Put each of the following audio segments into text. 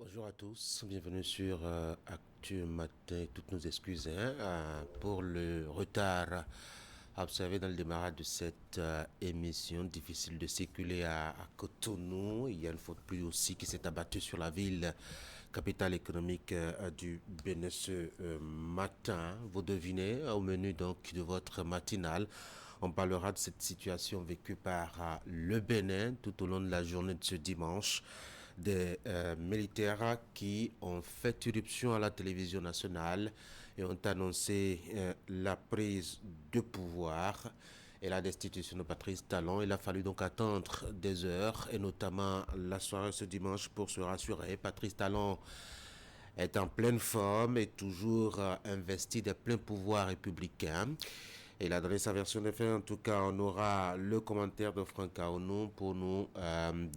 Bonjour à tous, bienvenue sur Actu Matin. Toutes nos excuses pour le retard observé dans le démarrage de cette émission. Difficile de circuler à Cotonou. Il y a une faute pluie aussi qui s'est abattue sur la ville, capitale économique du Bénin ce matin. Vous devinez, au menu donc de votre matinale, on parlera de cette situation vécue par le Bénin tout au long de la journée de ce dimanche. Des militaires qui ont fait irruption à la télévision nationale et ont annoncé la prise de pouvoir et la destitution de Patrice Talon. Il a fallu donc attendre des heures et notamment la soirée ce dimanche pour se rassurer. Patrice Talon est en pleine forme et toujours investi de pleins pouvoirs républicains. Il a donné sa version des faits. En tout cas, on aura le commentaire de Franck Aonou pour nous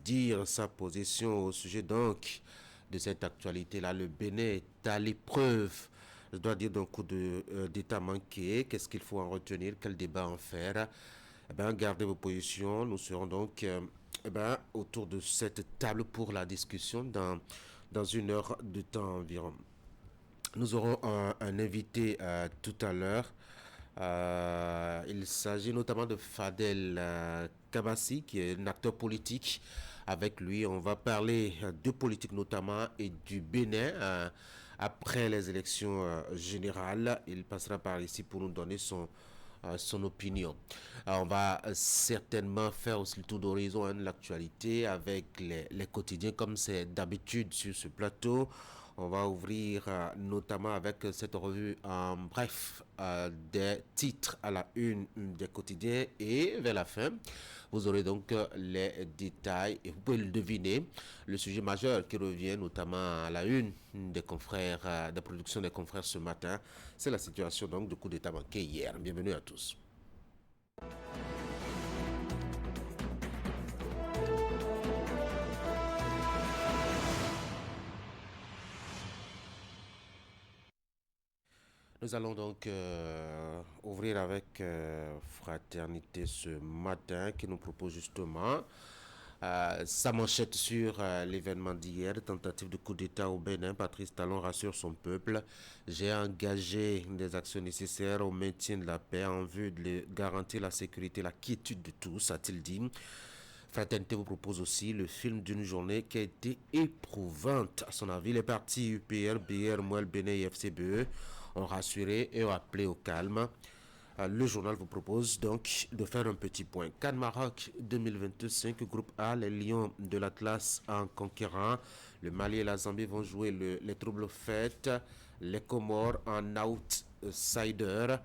dire sa position au sujet donc de cette actualité-là. Le Bénin est à l'épreuve, je dois dire, d'un coup d'état manqué. Qu'est-ce qu'il faut en retenir? Quel débat en faire? Eh bien, gardez vos positions. Nous serons donc autour de cette table pour la discussion dans une heure de temps environ. Nous aurons un invité tout à l'heure. Il s'agit notamment de Fadel Kabassi, qui est un acteur politique. Avec lui, on va parler de politique notamment et du Bénin. Après les élections générales, il passera par ici pour nous donner son opinion. Alors, on va certainement faire aussi le tour d'horizon de l'actualité avec les quotidiens comme c'est d'habitude sur ce plateau. On va ouvrir notamment avec cette revue en bref des titres à la une des quotidiens et vers la fin, vous aurez donc les détails et vous pouvez le deviner. Le sujet majeur qui revient notamment à la une des confrères, de production des confrères ce matin, c'est la situation donc du coup d'état manqué hier. Bienvenue à tous. Nous allons donc ouvrir avec Fraternité ce matin qui nous propose justement sa manchette sur l'événement d'hier, tentative de coup d'État au Bénin. Patrice Talon rassure son peuple. J'ai engagé des actions nécessaires au maintien de la paix en vue de garantir la sécurité et la quiétude de tous, a-t-il dit. Fraternité vous propose aussi le film d'une journée qui a été éprouvante. À son avis, les partis UPR, BR, Mouel, Bénin et FCBE ont rassuré et ont appelé au calme. Le journal vous propose donc de faire un petit point. Cannes Maroc 2025, groupe A, les Lions de l'Atlas en conquérant. Le Mali et la Zambie vont jouer les troubles fêtes. Les Comores en outsider.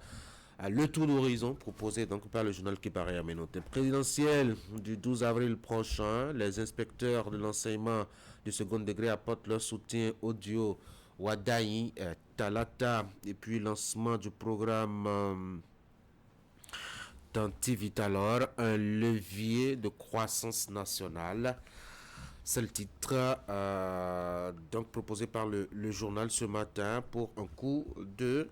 Le tour d'horizon proposé donc par le journal qui paraît à mes notes. Présidentielle du 12 avril prochain, les inspecteurs de l'enseignement du second degré apportent leur soutien audio Wadaï, Talata et puis lancement du programme Tantivitalor, un levier de croissance nationale. C'est le titre donc proposé par le journal ce matin pour un coup de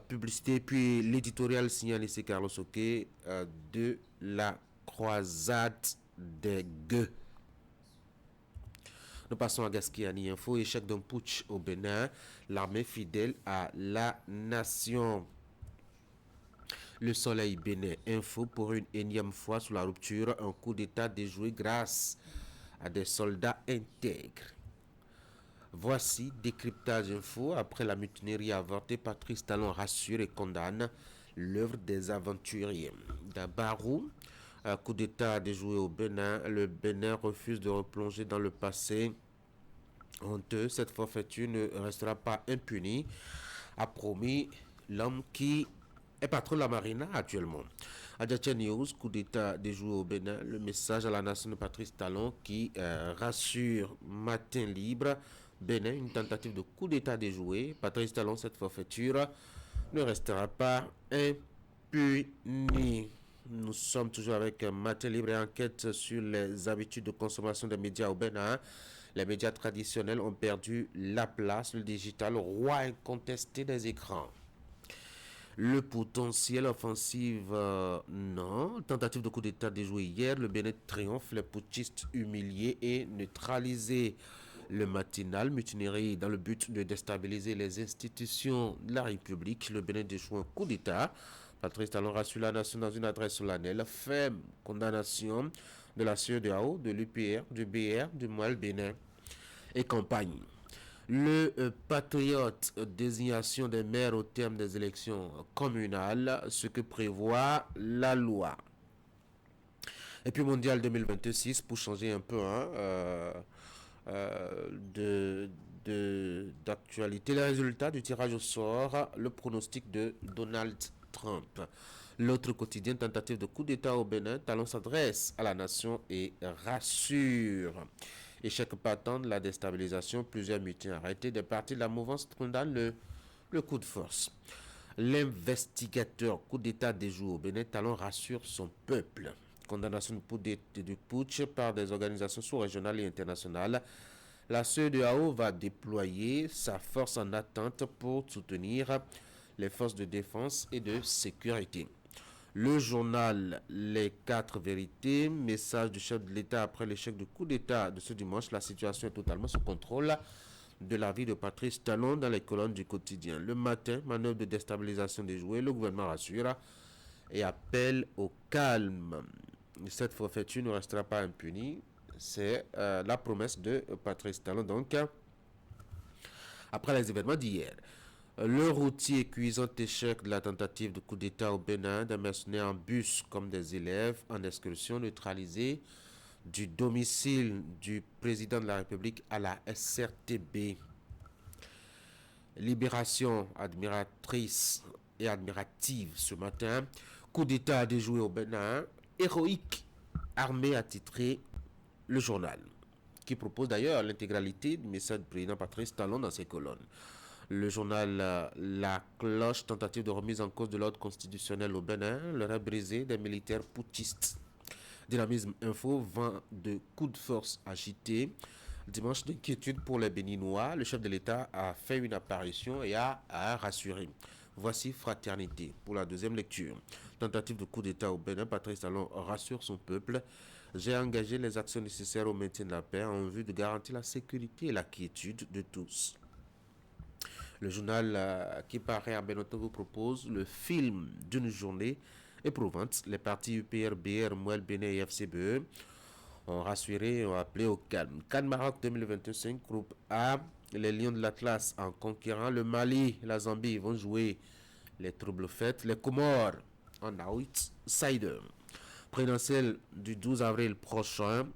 publicité. Puis l'éditorial signalé c'est Carlos Oquet de la croisade des gueux. Nous passons à Gaskiani Info. Échec d'un putsch au Bénin. L'armée fidèle à la nation. Le Soleil Bénin Info pour une énième fois sous la rupture. Un coup d'état déjoué grâce à des soldats intègres. Voici décryptage info. Après la mutinerie avortée, Patrice Talon rassure et condamne l'œuvre des aventuriers. D'Abarou, coup d'état déjoué au Bénin. Le Bénin refuse de replonger dans le passé honteux. Cette forfaiture ne restera pas impunie, a promis l'homme qui est patron de la marina actuellement. Adjatia News, coup d'état déjoué au Bénin. Le message à la nation de Patrice Talon qui rassure matin libre. Bénin, une tentative de coup d'état déjoué. Patrice Talon, cette forfaiture ne restera pas impunie. Nous sommes toujours avec Matin Libre et enquête sur les habitudes de consommation des médias au Bénin. Les médias traditionnels ont perdu la place, le digital, roi incontesté des écrans. Le potentiel offensif, non. Tentative de coup d'état déjoué hier. Le Bénin triomphe, les putschistes humiliés et neutralisés. Le matinal, mutinerie dans le but de déstabiliser les institutions de la République. Le Bénin déchoue un coup d'État. Patrice Talon rassure la nation dans une adresse solennelle. Ferme condamnation de la CEDEAO, de l'UPR, du BR, du MOAL Bénin et campagne. Le patriote, désignation des maires au terme des élections communales, ce que prévoit la loi. Et puis mondial 2026 pour changer un peu d'actualité. Les résultats du tirage au sort, le pronostic de Donald Trump. L'autre quotidien, tentative de coup d'État au Bénin, Talon s'adresse à la nation et rassure. Échec patent de la déstabilisation, plusieurs mutins arrêtés, des partis de la mouvance condamnent le coup de force. L'investigateur coup d'État déjoue au Bénin, Talon rassure son peuple. Condamnation du putsch par des organisations sous-régionales et internationales. La CEDEAO va déployer sa force en attente pour soutenir les forces de défense et de sécurité. Le journal Les 4 vérités, message du chef de l'État après l'échec du coup d'État de ce dimanche. La situation est totalement sous contrôle de la vie de Patrice Talon dans les colonnes du quotidien. Le matin, manœuvre de déstabilisation déjouée, le gouvernement rassure et appelle au calme. Cette forfaiture ne restera pas impunie. C'est la promesse de Patrice Talon. Donc, après les événements d'hier, le routier cuisant échec de la tentative de coup d'État au Bénin, des mercenaires en bus comme des élèves en excursion neutralisés du domicile du président de la République à la SRTB. Libération admiratrice et admirative ce matin. Coup d'État déjoué au Bénin. Héroïque armée attitré le journal, qui propose d'ailleurs l'intégralité du message du président Patrice Talon dans ses colonnes. Le journal La Cloche, tentative de remise en cause de l'ordre constitutionnel au Bénin, le rêve brisé des militaires putschistes. Dynamisme Info, vent de coups de force agités. Dimanche d'inquiétude pour les Béninois, le chef de l'État a fait une apparition et a rassuré. Voici Fraternité pour la deuxième lecture. Tentative de coup d'État au Bénin, Patrice Talon rassure son peuple. J'ai engagé les actions nécessaires au maintien de la paix en vue de garantir la sécurité et la quiétude de tous. Le journal qui paraît à Benoît vous propose le film d'une journée éprouvante. Les partis UPR, BR, MOAL, Bénin et FCBE ont rassuré et ont appelé au calme. Cannes Maroc 2025, groupe A, les Lions de l'Atlas en conquérant le Mali, la Zambie vont jouer les troubles fêtes, les Comores en outsider. Présidentielle du 12 avril prochain,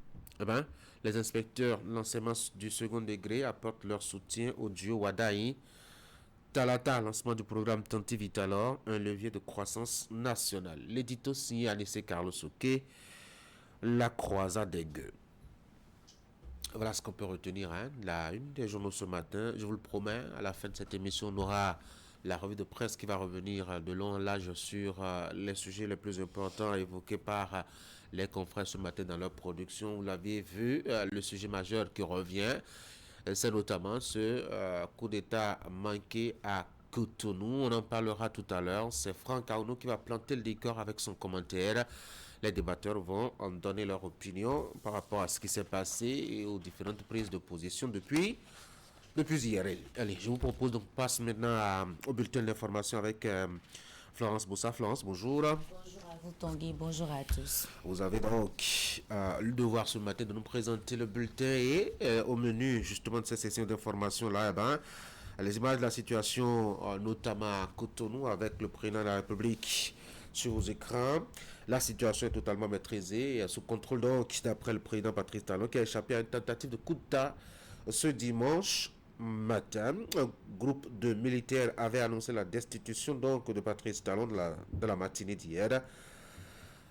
les inspecteurs de l'enseignement du second degré apportent leur soutien au duo Wadaï. Talata, lancement du programme Tanti Vitalor, un levier de croissance nationale. L'édito signé Anissé Carlos Oké, la croisade des gueux. Voilà ce qu'on peut retenir, la une des journaux ce matin. Je vous le promets, à la fin de cette émission, on aura la revue de presse qui va revenir de long en large sur les sujets les plus importants évoqués par les confrères ce matin dans leur production. Vous l'avez vu, le sujet majeur qui revient, c'est notamment ce coup d'État manqué à Cotonou. On en parlera tout à l'heure. C'est Franck Aounou qui va planter le décor avec son commentaire. Les débatteurs vont en donner leur opinion par rapport à ce qui s'est passé et aux différentes prises de position depuis hier. Allez, je vous propose donc passe maintenant au bulletin d'information avec Florence Boussa. Florence, bonjour. Bonjour à vous Tanguy, bonjour à tous. Vous avez donc le devoir ce matin de nous présenter le bulletin et au menu justement de cette session d'information là, les images de la situation notamment à Cotonou avec le président de la République sur vos écrans. La situation est totalement maîtrisée et sous contrôle donc d'après le président Patrice Talon qui a échappé à une tentative de coup d'État ce dimanche matin. Un groupe de militaires avait annoncé la destitution donc de Patrice Talon de la matinée d'hier.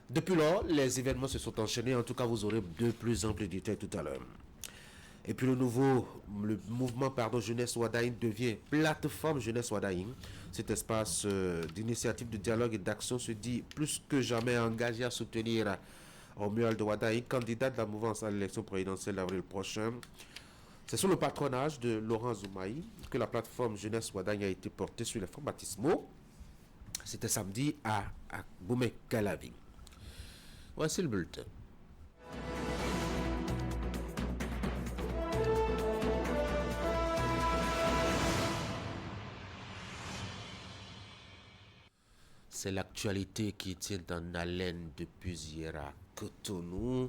Depuis lors, les événements se sont enchaînés. En tout cas, vous aurez de plus amples détails tout à l'heure. Et puis le mouvement Jeunesse Wadaïn devient plateforme Jeunesse Wadaïn. Cet espace d'initiative, de dialogue et d'action se dit plus que jamais engagé à soutenir Romuald Wadaïn, candidat de la mouvance à l'élection présidentielle d'avril prochain. C'est sous le patronage de Laurent Zoumaï que la plateforme Jeunesse Wadaïn a été portée sur les fonds baptismaux. C'était samedi à Boumé-Calavi. Voici le bulletin. C'est l'actualité qui tient en haleine depuis hier à Cotonou.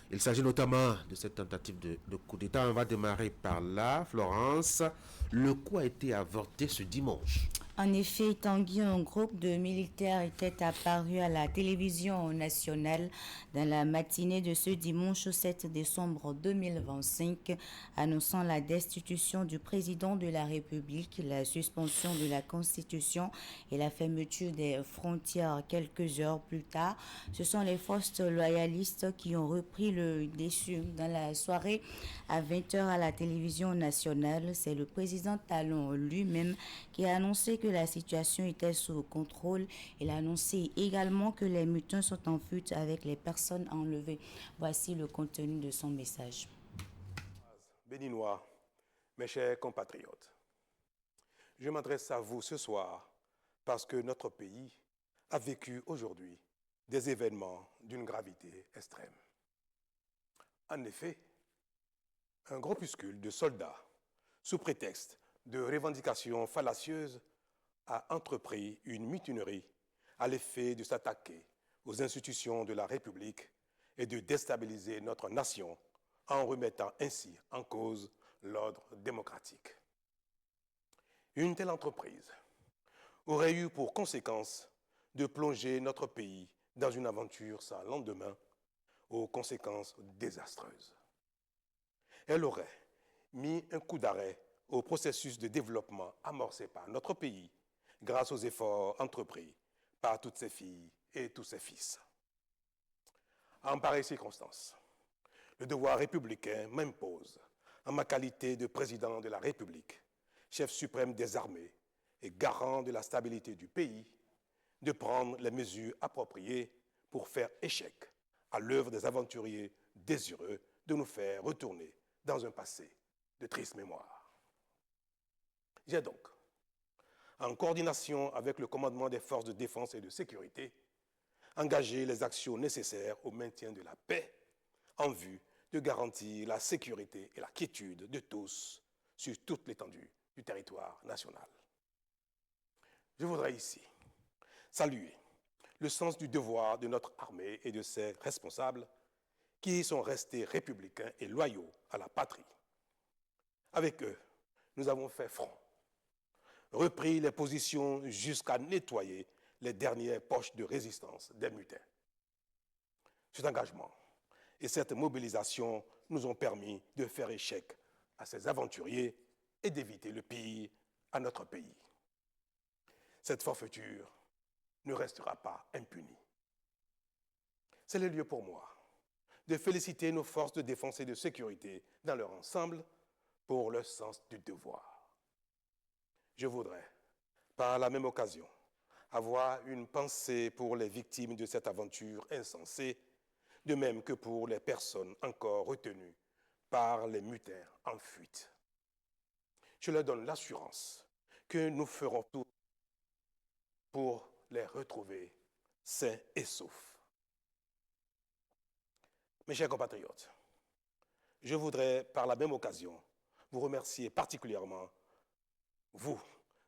Il s'agit notamment de cette tentative de coup d'État. On va démarrer par là, Florence. Le coup a été avorté ce dimanche. En effet, Tanguy, un groupe de militaires était apparu à la télévision nationale dans la matinée de ce dimanche 7 décembre 2025, annonçant la destitution du président de la République, la suspension de la Constitution et la fermeture des frontières quelques heures plus tard. Ce sont les forces loyalistes qui ont repris le dessus. Dans la soirée à 20h à la télévision nationale, c'est le président Talon lui-même qui a annoncé que la situation était sous contrôle. Il a annoncé également que les mutins sont en fuite avec les personnes enlevées. Voici le contenu de son message. Béninois, mes chers compatriotes, je m'adresse à vous ce soir parce que notre pays a vécu aujourd'hui des événements d'une gravité extrême. En effet, un groupuscule de soldats, sous prétexte de revendications fallacieuses, a entrepris une mutinerie à l'effet de s'attaquer aux institutions de la République et de déstabiliser notre nation en remettant ainsi en cause l'ordre démocratique. Une telle entreprise aurait eu pour conséquence de plonger notre pays dans une aventure sans lendemain, aux conséquences désastreuses. Elle aurait mis un coup d'arrêt au processus de développement amorcé par notre pays grâce aux efforts entrepris par toutes ses filles et tous ses fils. En pareille circonstance, le devoir républicain m'impose, en ma qualité de président de la République, chef suprême des armées et garant de la stabilité du pays, de prendre les mesures appropriées pour faire échec à l'œuvre des aventuriers désireux de nous faire retourner dans un passé de triste mémoire. J'ai donc, en coordination avec le commandement des forces de défense et de sécurité, engagé les actions nécessaires au maintien de la paix en vue de garantir la sécurité et la quiétude de tous sur toute l'étendue du territoire national. Je voudrais ici saluer le sens du devoir de notre armée et de ses responsables qui sont restés républicains et loyaux à la patrie. Avec eux, nous avons fait front, repris les positions jusqu'à nettoyer les dernières poches de résistance des mutins. Cet engagement et cette mobilisation nous ont permis de faire échec à ces aventuriers et d'éviter le pire à notre pays. Cette forfaiture ne restera pas impunie. C'est le lieu pour moi de féliciter nos forces de défense et de sécurité dans leur ensemble pour leur sens du devoir. Je voudrais, par la même occasion, avoir une pensée pour les victimes de cette aventure insensée, de même que pour les personnes encore retenues par les mutins en fuite. Je leur donne l'assurance que nous ferons tout pour les retrouver sains et saufs. Mes chers compatriotes, je voudrais, par la même occasion, vous remercier particulièrement, vous,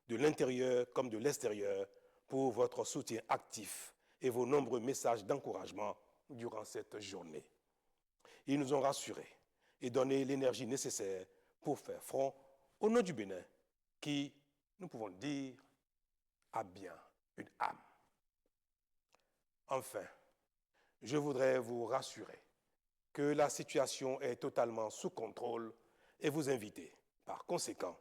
de l'intérieur comme de l'extérieur, pour votre soutien actif et vos nombreux messages d'encouragement durant cette journée. Ils nous ont rassurés et donné l'énergie nécessaire pour faire front au nom du Bénin, qui, nous pouvons le dire, a bien une âme. Enfin, je voudrais vous rassurer que la situation est totalement sous contrôle et vous inviter, par conséquent,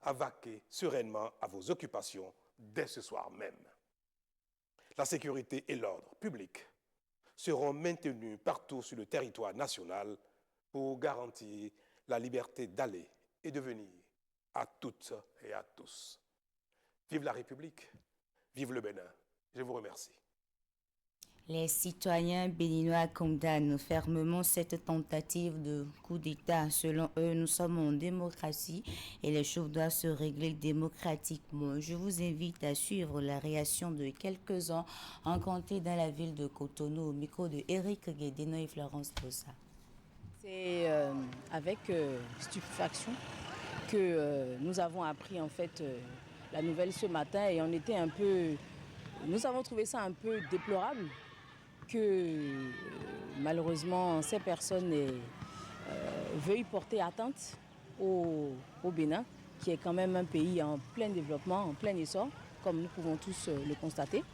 à vaquer sereinement à vos occupations dès ce soir même. La sécurité et l'ordre public seront maintenus partout sur le territoire national pour garantir la liberté d'aller et de venir à toutes et à tous. Vive la République, vive le Bénin. Je vous remercie. Les citoyens béninois condamnent fermement cette tentative de coup d'État. Selon eux, nous sommes en démocratie et les choses doivent se régler démocratiquement. Je vous invite à suivre la réaction de quelques-uns rencontrés dans la ville de Cotonou au micro de Eric Guédéno et Florence Bossa. C'est avec stupéfaction que nous avons appris en fait la nouvelle ce matin et on était un peu Nous avons trouvé ça un peu déplorable que malheureusement ces personnes veuillent porter atteinte au Bénin, qui est quand même un pays en plein développement, en plein essor, comme nous pouvons tous le constater.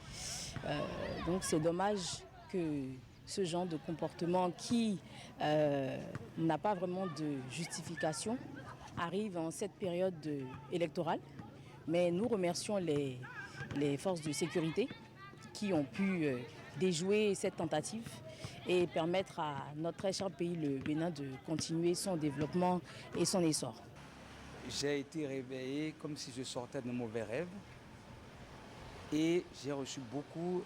Donc c'est dommage que ce genre de comportement qui n'a pas vraiment de justification arrive en cette période électorale. Mais nous remercions les forces de sécurité qui ont pu déjouer cette tentative et permettre à notre très cher pays, le Bénin, de continuer son développement et son essor. J'ai été réveillé comme si je sortais d'un mauvais rêve et j'ai reçu beaucoup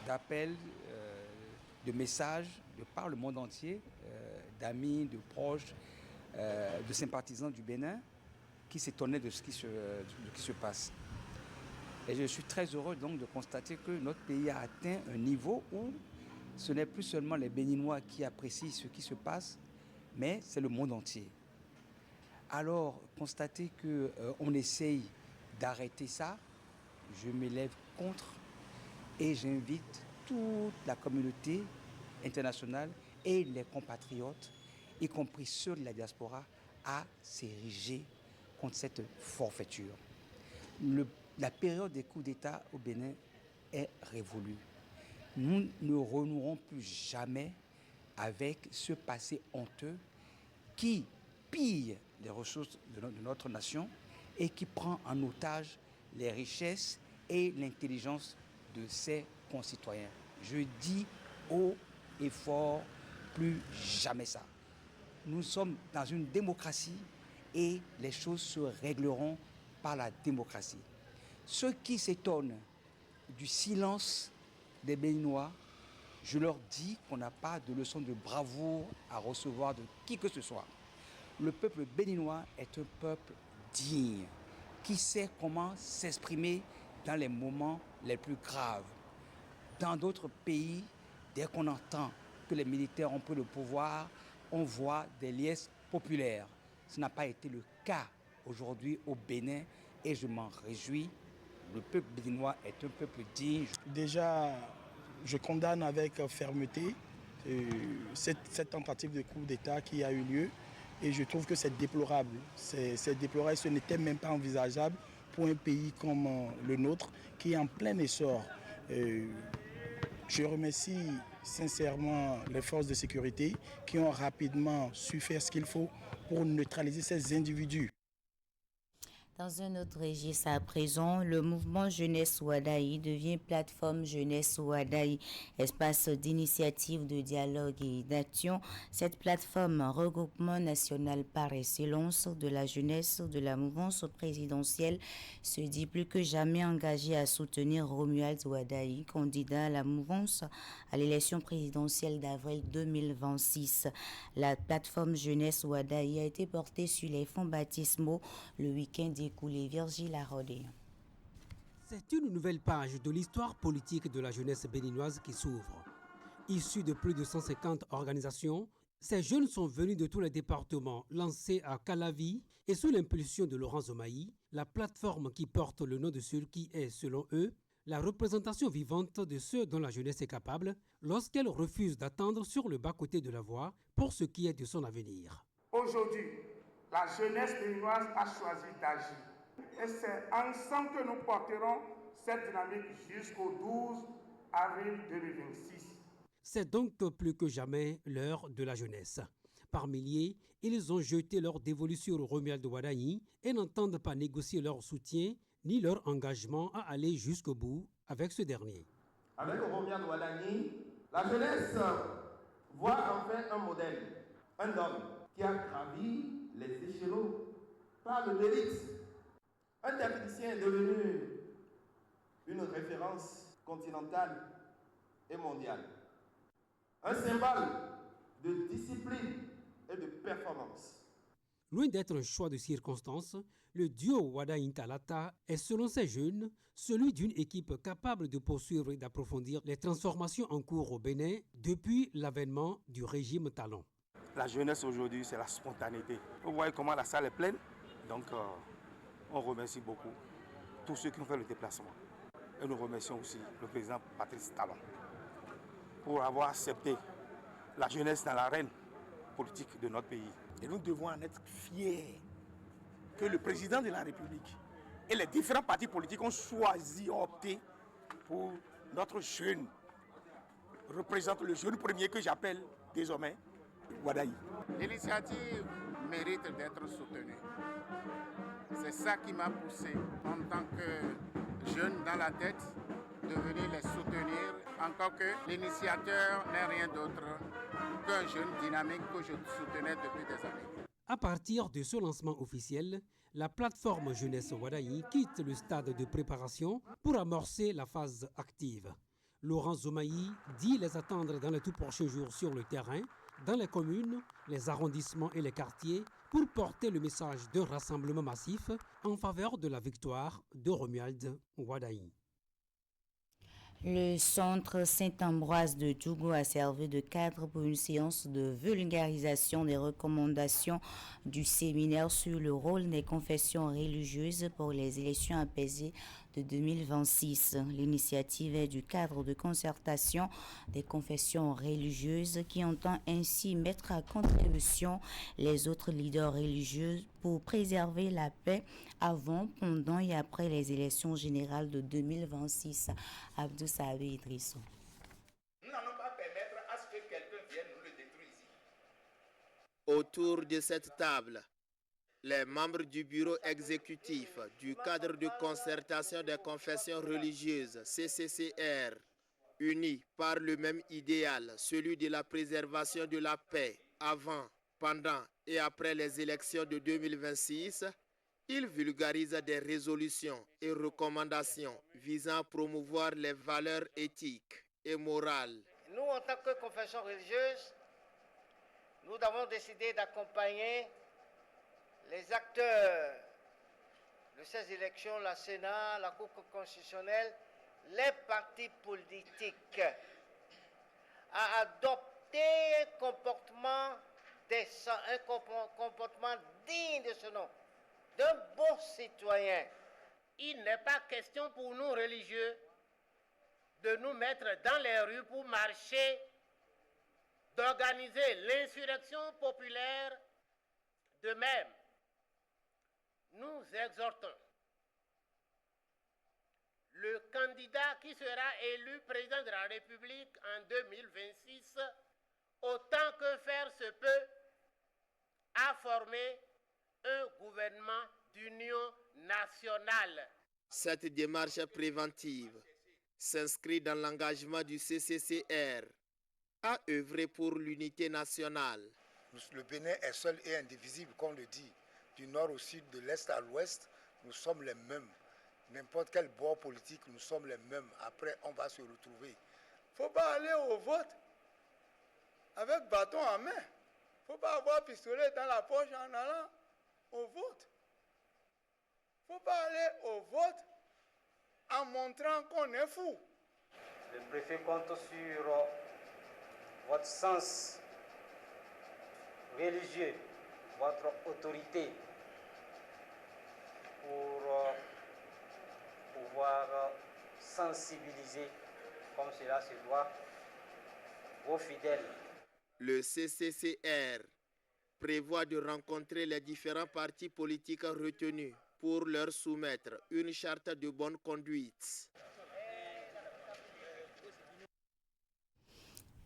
d'appels, de messages de par le monde entier, d'amis, de proches, de sympathisants du Bénin qui s'étonnaient de ce qui se passe. Et je suis très heureux donc de constater que notre pays a atteint un niveau où ce n'est plus seulement les Béninois qui apprécient ce qui se passe, mais c'est le monde entier. Alors, constater qu'on essaye d'arrêter ça, je m'élève contre et j'invite toute la communauté internationale et les compatriotes, y compris ceux de la diaspora, à s'ériger contre cette forfaiture. La période des coups d'État au Bénin est révolue. Nous ne renouerons plus jamais avec ce passé honteux qui pille les ressources de notre nation et qui prend en otage les richesses et l'intelligence de ses concitoyens. Je dis haut et fort, plus jamais ça. Nous sommes dans une démocratie et les choses se régleront par la démocratie. Ceux qui s'étonnent du silence des Béninois, je leur dis qu'on n'a pas de leçon de bravoure à recevoir de qui que ce soit. Le peuple béninois est un peuple digne, qui sait comment s'exprimer dans les moments les plus graves. Dans d'autres pays, dès qu'on entend que les militaires ont pris le pouvoir, on voit des liesses populaires. Ce n'a pas été le cas aujourd'hui au Bénin et je m'en réjouis. Le peuple béninois est un peuple digne. Déjà, je condamne avec fermeté cette tentative de coup d'État qui a eu lieu et je trouve que c'est déplorable. C'est déplorable, ce n'était même pas envisageable pour un pays comme le nôtre qui est en plein essor. Je remercie sincèrement les forces de sécurité qui ont rapidement su faire ce qu'il faut pour neutraliser ces individus. Dans un autre registre à présent, le mouvement Jeunesse Ouadaï devient plateforme Jeunesse Ouadaï, espace d'initiative, de dialogue et d'action. Cette plateforme, regroupement national par excellence de la jeunesse de la mouvance présidentielle, se dit plus que jamais engagée à soutenir Romuald Ouadaï, candidat à la mouvance à l'élection présidentielle d'avril 2026. La plateforme Jeunesse Ouadaï a été portée sur les fonds baptismaux le week-end écoulé. Virgile Arodé. C'est une nouvelle page de l'histoire politique de la jeunesse béninoise qui s'ouvre. Issus de plus de 150 organisations, ces jeunes sont venus de tous les départements, lancés à Calavi et sous l'impulsion de Laurent Zomaï, la plateforme qui porte le nom de celui qui est, selon eux, la représentation vivante de ceux dont la jeunesse est capable lorsqu'elle refuse d'attendre sur le bas-côté de la voie pour ce qui est de son avenir. Aujourd'hui, la jeunesse béninoise a choisi d'agir. Et c'est ensemble que nous porterons cette dynamique jusqu'au 12 avril 2026. C'est donc plus que jamais l'heure de la jeunesse. Par milliers, ils ont jeté leur dévolu sur Romuald Ouadaï et n'entendent pas négocier leur soutien ni leur engagement à aller jusqu'au bout avec ce dernier. Avec Romuald Ouadaï, la jeunesse voit enfin un modèle, un homme qui a gravi les échelons par le mérite. Un technicien est devenu une référence continentale et mondiale. Un symbole de discipline et de performance. Loin d'être un choix de circonstance, le duo Ouadaï-Talata est, selon ces jeunes, celui d'une équipe capable de poursuivre et d'approfondir les transformations en cours au Bénin depuis l'avènement du régime Talon. La jeunesse aujourd'hui, c'est la spontanéité. Vous voyez comment la salle est pleine. Donc, on remercie beaucoup tous ceux qui ont fait le déplacement. Et nous remercions aussi le président Patrice Talon pour avoir accepté la jeunesse dans l'arène politique de notre pays. Et nous devons en être fiers que le président de la République et les différents partis politiques ont choisi, ont opté pour notre jeune, représente le jeune premier que j'appelle désormais Wadayi. L'initiative mérite d'être soutenue. C'est ça qui m'a poussé en tant que jeune dans la tête de venir les soutenir, encore que l'initiateur n'est rien d'autre qu'un jeune dynamique que je soutenais depuis des années. À partir de ce lancement officiel, la plateforme Jeunesse Wadayi quitte le stade de préparation pour amorcer la phase active. Laurent Zomaï dit les attendre dans les tout prochains jours sur le terrain, dans les communes, les arrondissements et les quartiers, pour porter le message d'un rassemblement massif en faveur de la victoire de Romuald Wadayi. Le centre Saint-Ambroise de Djougou a servi de cadre pour une séance de vulgarisation des recommandations du séminaire sur le rôle des confessions religieuses pour les élections apaisées de 2026. L'initiative est du cadre de concertation des confessions religieuses qui entend ainsi mettre à contribution les autres leaders religieux pour préserver la paix avant, pendant et après les élections générales de 2026. Abdou Sabi Idrissou. Nous n'allons pas permettre à ce que quelqu'un vienne nous le détruire ici. Autour de cette table, les membres du bureau exécutif du cadre de concertation des confessions religieuses, CCCR, unis par le même idéal, celui de la préservation de la paix avant, pendant et après les élections de 2026, ils vulgarisent des résolutions et recommandations visant à promouvoir les valeurs éthiques et morales. Nous, en tant que confession religieuse, nous avons décidé d'accompagner les acteurs de ces élections, la Sénat, la Cour constitutionnelle, les partis politiques, à adopter un comportement décent, un comportement digne de ce nom, d'un bon citoyen. Il n'est pas question pour nous religieux de nous mettre dans les rues pour marcher, d'organiser l'insurrection populaire. De même, nous exhortons le candidat qui sera élu président de la République en 2026, autant que faire se peut, à former un gouvernement d'union nationale. Cette démarche préventive s'inscrit dans l'engagement du CCCR à œuvrer pour l'unité nationale. Le Bénin est seul et indivisible, comme on le dit. Du nord au sud, de l'est à l'ouest, nous sommes les mêmes. N'importe quel bord politique, nous sommes les mêmes. Après, on va se retrouver. Il ne faut pas aller au vote avec bâton en main. Il ne faut pas avoir pistolet dans la poche en allant au vote. Il ne faut pas aller au vote en montrant qu'on est fou. Le préfet compte sur votre sens religieux, votre autorité pour pouvoir sensibiliser, comme cela se doit, vos fidèles. Le CCCR prévoit de rencontrer les différents partis politiques retenus pour leur soumettre une charte de bonne conduite.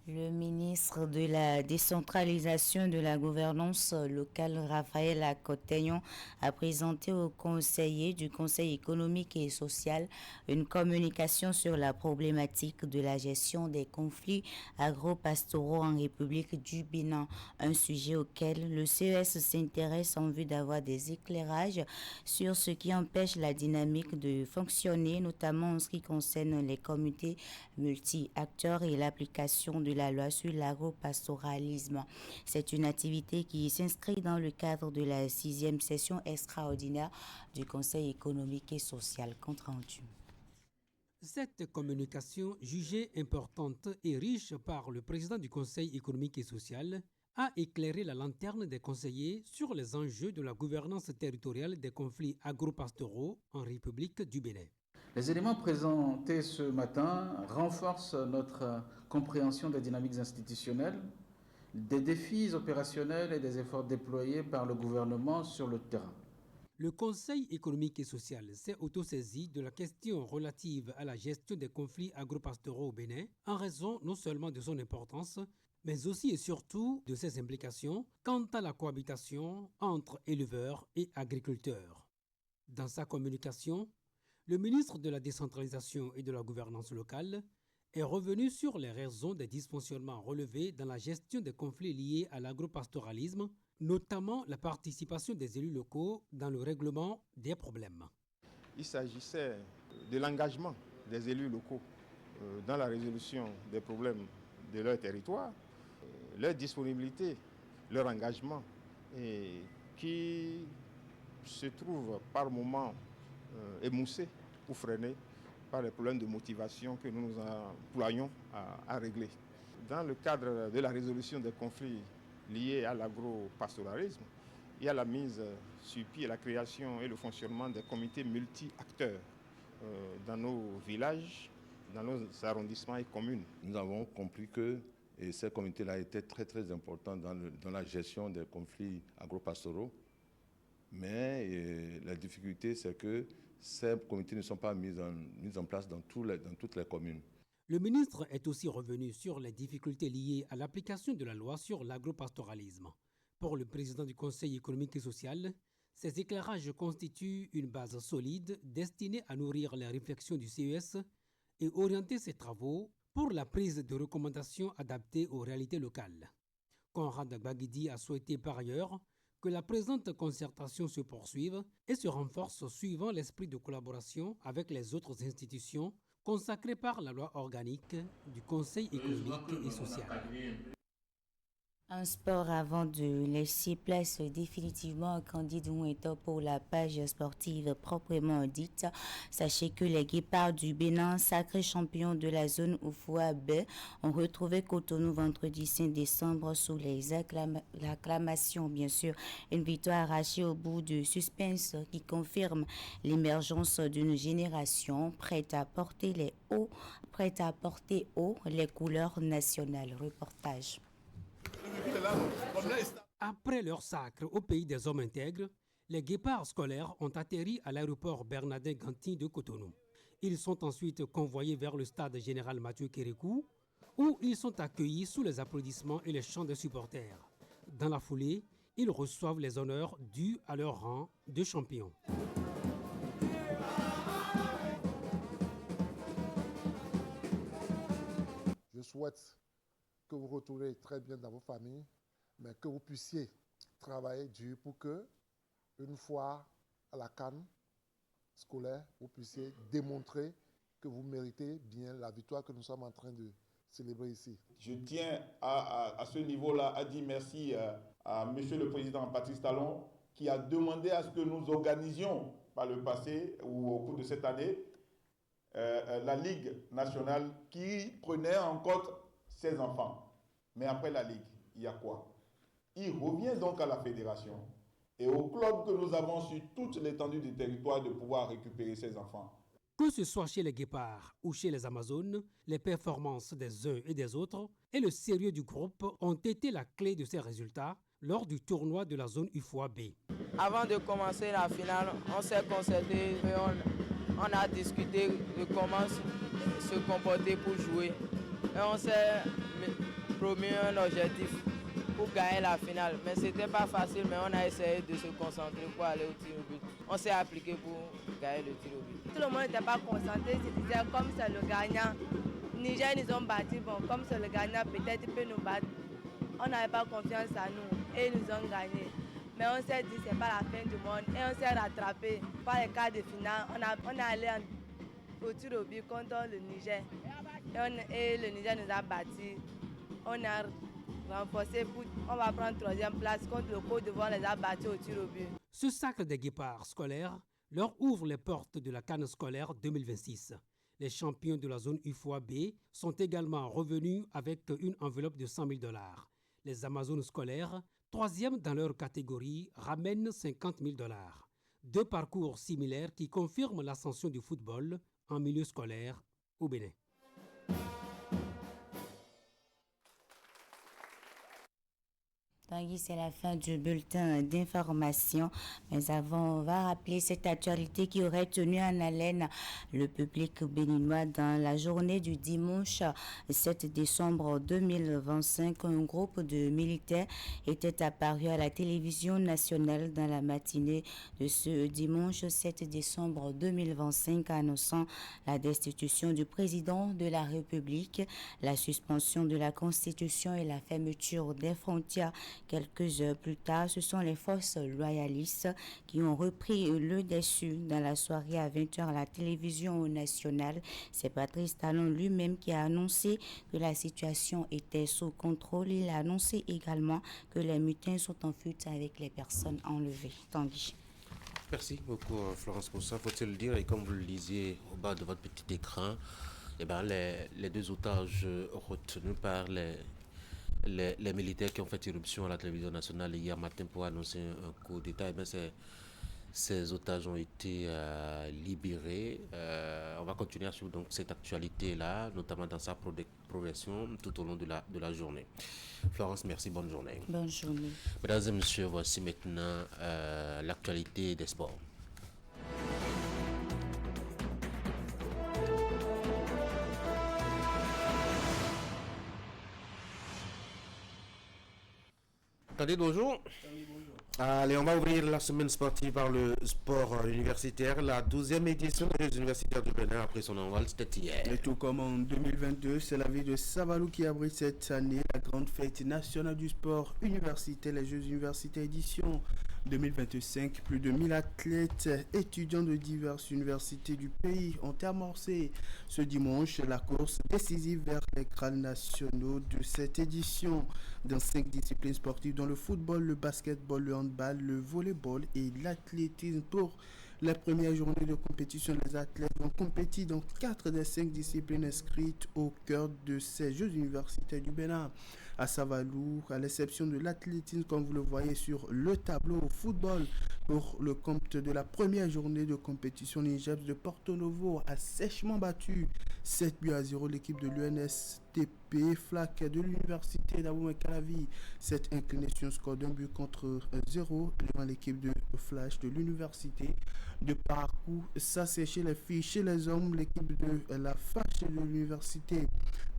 Le ministre de la décentralisation de la gouvernance locale, Raphaël Akoteyon, a présenté aux conseillers du Conseil économique et social une communication sur la problématique de la gestion des conflits agro-pastoraux en République du Bénin, un sujet auquel le CES s'intéresse en vue d'avoir des éclairages sur ce qui empêche la dynamique de fonctionner, notamment en ce qui concerne les comités multi-acteurs et l'application de la loi sur l'agropastoralisme. C'est une activité qui s'inscrit dans le cadre de la 6e session extraordinaire du Conseil économique et social. Compte rendu. Cette communication, jugée importante et riche par le président du Conseil économique et social, a éclairé la lanterne des conseillers sur les enjeux de la gouvernance territoriale des conflits agropastoraux en République du Bénin. Les éléments présentés ce matin renforcent notre compréhension des dynamiques institutionnelles, des défis opérationnels et des efforts déployés par le gouvernement sur le terrain. Le Conseil économique et social s'est autosaisi de la question relative à la gestion des conflits agropastoraux au Bénin en raison non seulement de son importance, mais aussi et surtout de ses implications quant à la cohabitation entre éleveurs et agriculteurs. Dans sa communication, le ministre de la Décentralisation et de la Gouvernance locale est revenu sur les raisons des dysfonctionnements relevés dans la gestion des conflits liés à l'agropastoralisme, notamment la participation des élus locaux dans le règlement des problèmes. Il s'agissait de l'engagement des élus locaux dans la résolution des problèmes de leur territoire, leur disponibilité, leur engagement, et qui se trouve par moments émoussés ou freinés par les problèmes de motivation que nous nous employons à régler. Dans le cadre de la résolution des conflits liés à l'agropastoralisme, il y a la mise sur pied, la création et le fonctionnement des comités multi-acteurs dans nos villages, dans nos arrondissements et communes. Nous avons compris que ces comités-là étaient très importants dans la gestion des conflits agropastoraux, mais la difficulté, c'est que ces comités ne sont pas mis en place dans toutes les communes. Le ministre est aussi revenu sur les difficultés liées à l'application de la loi sur l'agropastoralisme. Pour le président du Conseil économique et social, ces éclairages constituent une base solide destinée à nourrir les réflexions du CES et orienter ses travaux pour la prise de recommandations adaptées aux réalités locales. Conrad Gbagidi a souhaité par ailleurs que la présente concertation se poursuive et se renforce suivant l'esprit de collaboration avec les autres institutions consacrées par la loi organique du Conseil économique et social. Un sport avant de laisser place définitivement à Candide Moueto pour la page sportive proprement dite. Sachez que les Guépards du Bénin, sacrés champions de la zone Oufoua B, ont retrouvé Cotonou vendredi 5 décembre sous les acclamations, bien sûr. Une victoire arrachée au bout de suspense qui confirme l'émergence d'une génération prête à porter haut les couleurs nationales. Reportage. Après leur sacre au pays des hommes intègres, les Guépards scolaires ont atterri à l'aéroport Bernardin-Ganti de Cotonou. Ils sont ensuite convoyés vers le stade général Mathieu Kérékou, où ils sont accueillis sous les applaudissements et les chants des supporters. Dans la foulée, ils reçoivent les honneurs dus à leur rang de champions. Je souhaite que vous retournez très bien dans vos familles, mais que vous puissiez travailler dur pour que, une fois à la CAN scolaire, vous puissiez démontrer que vous méritez bien la victoire que nous sommes en train de célébrer ici. Je tiens à ce niveau-là à dire merci à Monsieur le Président Patrice Talon qui a demandé à ce que nous organisions par le passé ou au cours de cette année la Ligue nationale qui prenait en compte ses enfants. Mais après la Ligue, il y a quoi? Il revient donc à la fédération et au club que nous avons sur toute l'étendue du territoire de pouvoir récupérer ses enfants. Que ce soit chez les Guépards ou chez les Amazones, les performances des uns et des autres et le sérieux du groupe ont été la clé de ces résultats lors du tournoi de la zone UFOA B. Avant de commencer la finale, on s'est concerté et on a discuté de comment se comporter pour jouer. Et on s'est promis un objectif pour gagner la finale. Mais ce n'était pas facile, mais on a essayé de se concentrer pour aller au tir au but. On s'est appliqué pour gagner le tir au but. Tout le monde n'était pas concentré, se disait comme c'est le gagnant. Niger nous ont battus, bon, comme c'est le gagnant, peut-être il peut nous battre. On n'avait pas confiance en nous et ils nous ont gagné. Mais on s'est dit c'est pas la fin du monde et on s'est rattrapé par les quarts de finale. On est allé au tir au but contre le Niger. Et le Niger nous a battus. On a renforcé on va prendre 3e place contre le Côte d'Ivoire les a battus au tir au but. Ce sacre des Guépards scolaires leur ouvre les portes de la CAN scolaire 2026. Les champions de la zone UFOA B sont également revenus avec une enveloppe de $100 000. Les Amazones scolaires, 3e dans leur catégorie, ramènent $50 000. Deux parcours similaires qui confirment l'ascension du football en milieu scolaire au Bénin. Tanguy, c'est la fin du bulletin d'information. Mais avant, on va rappeler cette actualité qui aurait tenu en haleine le public béninois dans la journée du dimanche 7 décembre 2025. Un groupe de militaires était apparu à la télévision nationale dans la matinée de ce dimanche 7 décembre 2025, annonçant la destitution du président de la République, la suspension de la Constitution et la fermeture des frontières. Quelques heures plus tard, ce sont les forces loyalistes qui ont repris le dessus dans la soirée à 20h à la télévision nationale. C'est Patrice Talon lui-même qui a annoncé que la situation était sous contrôle. Il a annoncé également que les mutins sont en fuite avec les personnes enlevées. Tanguy. Merci beaucoup Florence pour ça, faut-il le dire, et comme vous le lisiez au bas de votre petit écran, eh ben, les deux otages retenus par les militaires qui ont fait irruption à la télévision nationale hier matin pour annoncer un coup d'État, eh bien, ces otages ont été libérés. On va continuer à suivre donc cette actualité-là, notamment dans sa progression tout au long de la journée. Florence, merci, bonne journée. Bonne journée. Mesdames et messieurs, voici maintenant l'actualité des sports. Attendez, bonjour. Allez, on va ouvrir la semaine sportive par le sport universitaire. La 12e édition des Jeux universitaires du Bénin après son envol, c'était hier. Et tout comme en 2022, c'est la ville de Savalou qui abrite cette année la grande fête nationale du sport universitaire, les Jeux universitaires édition 2025. Plus de 1000 athlètes étudiants de diverses universités du pays ont amorcé ce dimanche la course décisive vers les crânes nationaux de cette édition dans 5 disciplines sportives dont le football, le basketball, le handball, le volleyball et l'athlétisme. Pour la première journée de compétition, les athlètes vont compétir dans 4 des 5 disciplines inscrites au cœur de ces Jeux universitaires du Bénin. À Savalou, à l'exception de l'athlétisme, comme vous le voyez sur le tableau au football, pour le compte de la première journée de compétition, l'INJEPS de Porto Novo a sèchement battu 7-0 l'équipe de l'UNSTP, FLAC de l'université d'Abomey-Calavi. Cette inclination score d'un but contre 0 devant l'équipe de Flash de l'université de Parakou. Ça, c'est chez les filles. Chez les hommes, l'équipe de la FACH de l'université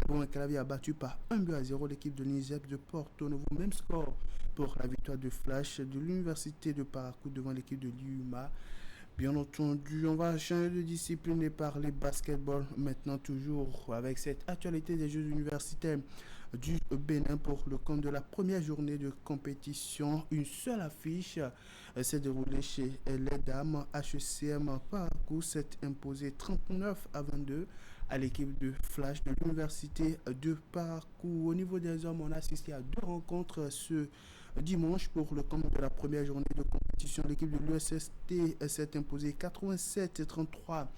d'Abomey-Calavi a battu par 1-0 l'équipe de l'INJEPS de Porto Novo. Même score pour la victoire de Flash de l'université de Parakou devant l'équipe de l'UMA. Bien entendu, on va changer de discipline et parler basketball maintenant, toujours avec cette actualité des Jeux universitaires du Bénin pour le compte de la première journée de compétition. Une seule affiche s'est déroulée chez les dames. HECM Parakou s'est imposé 39-22 à l'équipe de Flash de l'université de Parakou. Au niveau des hommes, on a assisté à 2 rencontres ce dimanche pour le compte de la première journée de compétition. L'équipe de l'USST s'est imposée 87-33 à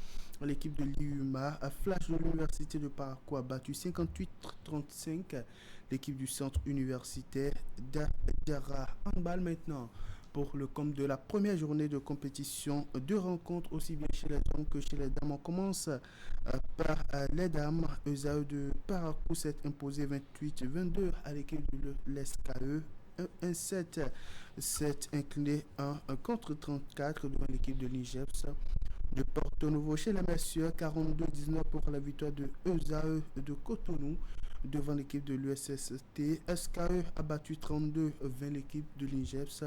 l'équipe de l'IUMA. Flash de l'université de Parakou a battu 58-35 l'équipe du centre universitaire d'Adjara. Handball maintenant pour le compte de la première journée de compétition. 2 rencontres aussi bien chez les hommes que chez les dames. On commence par les dames. ESAE de Parakou s'est imposé 28-22 à l'équipe de l'ESKE. 1-7 s'est incliné 1 contre 34 devant l'équipe de l'INJEPS de Porto Novo. Chez les messieurs, 42-19 pour la victoire de ESAE de Cotonou devant l'équipe de l'USST. SKE a battu 32-20 l'équipe de l'INJEPS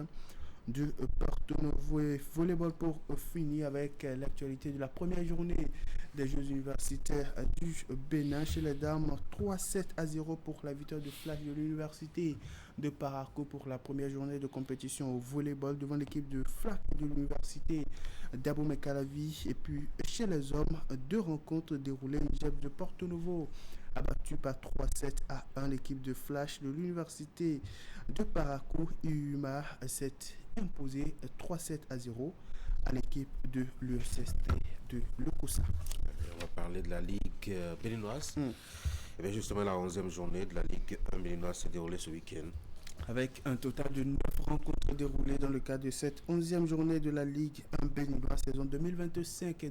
de Porto Novo. Et volleyball pour finir avec l'actualité de la première journée des Jeux universitaires du Bénin. Chez les dames, 3-7-0 pour la victoire de Flash de l'université de Parakou pour la première journée de compétition au volleyball devant l'équipe de FLAC de l'université d'Abomey-Calavi. Et puis chez les hommes, 2 rencontres déroulées. l'INJEPS de Porto Novo a battu par 3-7-1 l'équipe de Flash de l'université de Parakou. IUMA s'est imposé 3-7-0 à l'équipe de l'USST de Lokossa. On va parler de la Ligue béninoise. Et bien justement, la 11e journée de la Ligue 1 béninoise s'est déroulée ce week-end. Avec un total de 9 rencontres déroulées dans le cadre de cette 11e journée de la Ligue 1 béninoise saison 2025 et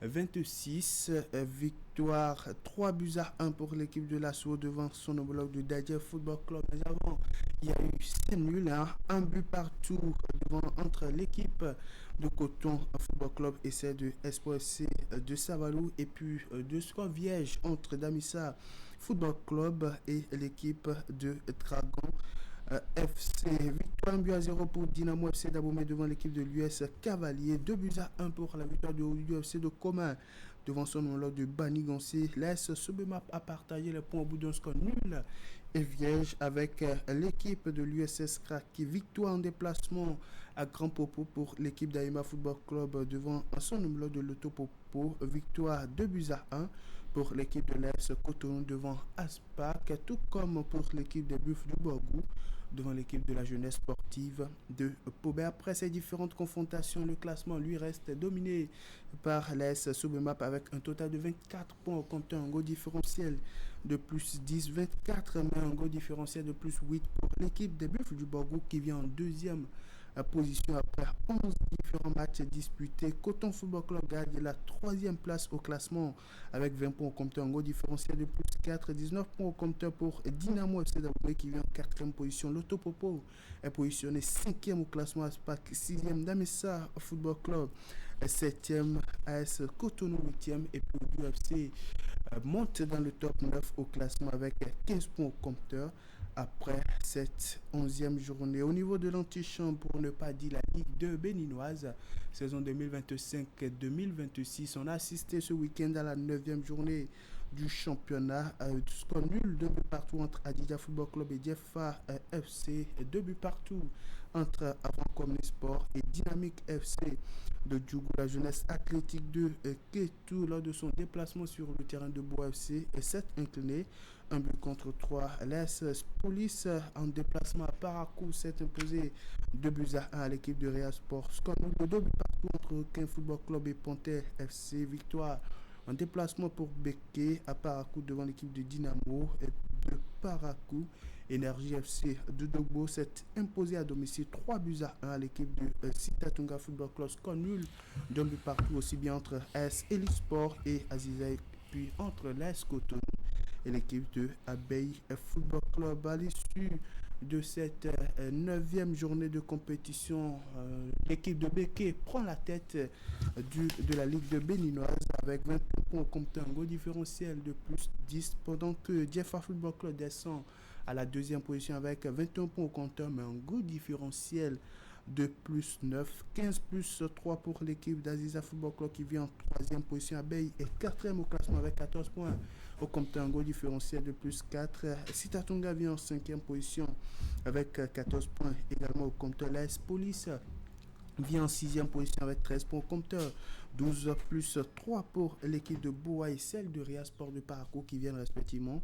2026. Victoire 3-1 pour l'équipe de l'Assaut devant son homologue de Dadje Football Club. Mais avant, il y a eu 5 nuls, un but partout entre l'équipe de Coton Football Club et celle de Espoir FC de Savalou, et puis 2 scores vierges entre Damissa Football Club et l'équipe de Dragon FC. Victoire 1-0 pour Dynamo FC d'Abomey devant l'équipe de l'US Cavalier. 2-1 pour la victoire de l'UFC de Commun devant son homologue de Banigancé. L'AS Sobemap a partagé les points au bout d'un score nul et vierge avec l'équipe de l'USS Kraki. Victoire en déplacement à Grand Popo pour l'équipe d'Aïma Football Club devant son homologue de Loto Popo. Victoire 2-1 pour l'équipe de l'AS Cotonou devant Aspac, tout comme pour l'équipe des Buffs du Borgou devant l'équipe de la jeunesse sportive de Pobé. Après ces différentes confrontations, le classement lui reste dominé par l'AS Sobemap avec un total de 24 points au compteur, un goal différentiel de plus 10, 24, mais un goal différentiel de plus 8 pour l'équipe des Buffs du Borgou qui vient en deuxième position après 11 différents matchs disputés. Coton Football Club gagne la 3e place au classement avec 20 points au compteur, un goal différentiel de plus 4, 19 points au compteur pour Dynamo FC d'Abomey qui vient en 4e position. Loto Popo est positionné 5e au classement, Aspac 6e, Damissa Football Club 7e, AS Cotonou 8e, et puis l'UFC monte dans le top 9 au classement avec 15 points au compteur après cette 11e journée. Au niveau de l'antichambre, pour ne pas dire la Ligue 2 béninoise, saison 2025-2026, on a assisté ce week-end à la 9e journée du championnat. Score nul, 2 buts partout entre Adidja Football Club et Diefa FC, 2 buts partout entre Avant Communist Sport et Dynamique FC de Djougou. La jeunesse athlétique de Ketou, lors de son déplacement sur le terrain de Bois FC, est 7 incliné, 1 but contre 3. L'AS Police en déplacement à Parakou s'est imposé 2-1 à l'équipe de Real Sport. Score nul, 2 buts partout entre Aucun Football Club et Panthère FC. Victoire en déplacement pour Beke à Parakou devant l'équipe de Dynamo et de Parakou. Énergie FC de Dogbo s'est imposé à domicile 3-1 à l'équipe de Sitatunga Football Club. Score nul, 2 buts partout aussi bien entre AS Elite Sport et Azizaï, puis entre l'AS Cotonou et l'équipe de Abeille Football Club. À l'issue de cette 9e journée de compétition, l'équipe de Beke prend la tête de la Ligue de béninoise avec 20 points au compteur, un goal différentiel de plus 10, pendant que Diefa Football Club descend à la 2e position avec 21 points au compteur, mais un goal différentiel de plus 9, 15 plus 3 pour l'équipe d'Aziza Football Club qui vient en 3e position. Abeille est 4e au classement avec 14 points au compteur, un goal différentiel de plus 4. Sitatunga vient en 5e position avec 14 points également au compteur. L'AS Police vient en 6e position avec 13 points au compteur, 12 plus 3 pour l'équipe de Boa et celle de Real Sport de Parakou qui viennent respectivement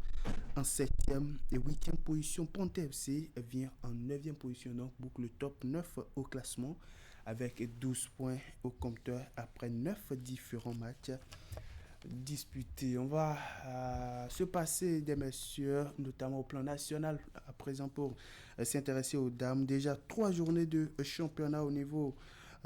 en 7e et 8e position. Ponte FC vient en 9e position, donc boucle le top 9 au classement avec 12 points au compteur après 9 différents matchs disputés. On va se passer des messieurs, notamment au plan national, à présent pour s'intéresser aux dames. Déjà 3 journées de championnat au niveau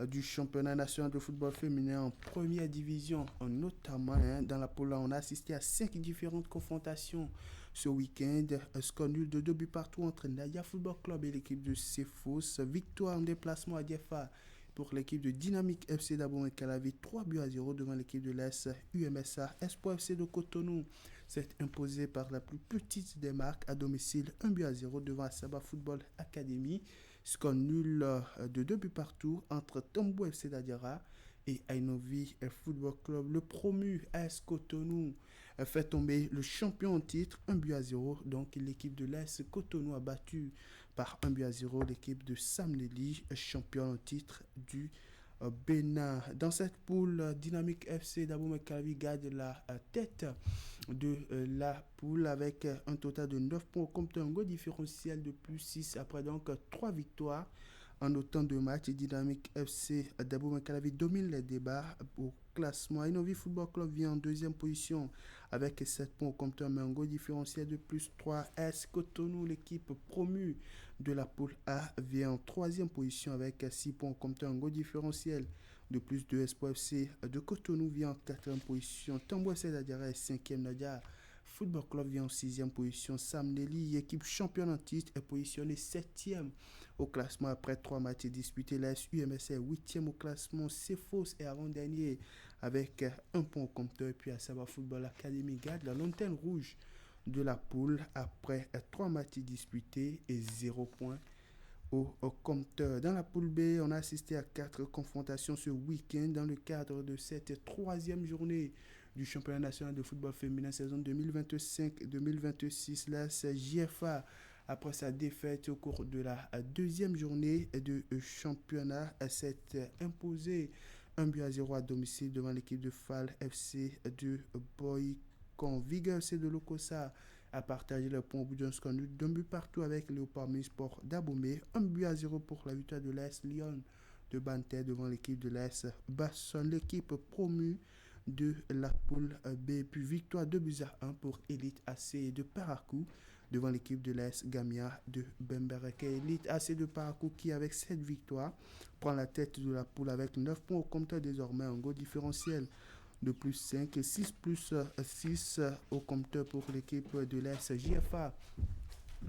du championnat national de football féminin en première division, notamment dans la poule. On a assisté à 5 différentes confrontations ce week-end. Score nul de 2 buts partout entre Nadia Football Club et l'équipe de Cefos. Victoire en déplacement à Diefa pour l'équipe de Dynamique FC d'Abomey-Calavi, 3-0 devant l'équipe de l'AS UMSA. Espoir FC de Cotonou s'est imposé par la plus petite des marques à domicile, 1-0 devant Asaba Football Academy. Score nul de 2 buts partout entre Tombo FC d'Adiara et Ainovi Football Club. Le promu AS Cotonou fait tomber le champion en titre, 1-0. Donc l'équipe de l'AS Cotonou a battu par 1-0 l'équipe de Samneli, champion en titre du Bénin. Dans cette poule, Dynamique FC d'Abomey-Calavi garde la tête de la poule avec un total de 9 points au compteur, un goal différentiel de plus 6 après donc 3 victoires en autant de matchs. Dynamique FC d'Abomey-Calavi domine les débats au classement. Inovi Football Club vient en 2e position avec 7 points au compteur, mais un goal différentiel de plus 3. AS Cotonou, l'équipe promue de la poule A, vient en 3e position avec 6 points au compteur, un goal différentiel De plus, de Espoir FC de Cotonou vient en 4e position. Tamboué Dadjara est 5e. Nadia Football Club vient en 6e position. Sam Nelly, équipe championne en titre, est positionnée 7e au classement après 3 matchs disputés. L'AS UMS est 8e au classement. Cefos est avant-dernier avec 1 point au compteur. Et puis à Saba Football Academy garde la lanterne rouge de la poule après 3 matchs disputés et 0 point au compteur. Dans la poule B, on a assisté à 4 confrontations ce week-end dans le cadre de cette 3e journée du championnat national de football féminin saison 2025-2026. La JFA, après sa défaite au cours de la 2e journée de championnat, s'est imposée 1-0 à domicile devant l'équipe de FAL FC de Boycon. Vigueur FC de Lokossa a partagé le point au bout d'un score nul d'un but partout avec Léopard Sport d'Abomey. 1-0 pour la victoire de l'AS Lyon de Bantais devant l'équipe de l'AS Basson. L'équipe promue de la poule B, puis victoire 2-1 pour Elite AC de Parakou devant l'équipe de l'AS Gamia de Bembereke. Elite AC de Parakou qui, avec 7 victoires, prend la tête de la poule avec 9 points au compteur désormais, un goal différentiel de plus 5 et 6 plus 6 au compteur pour l'équipe de l'AS JFA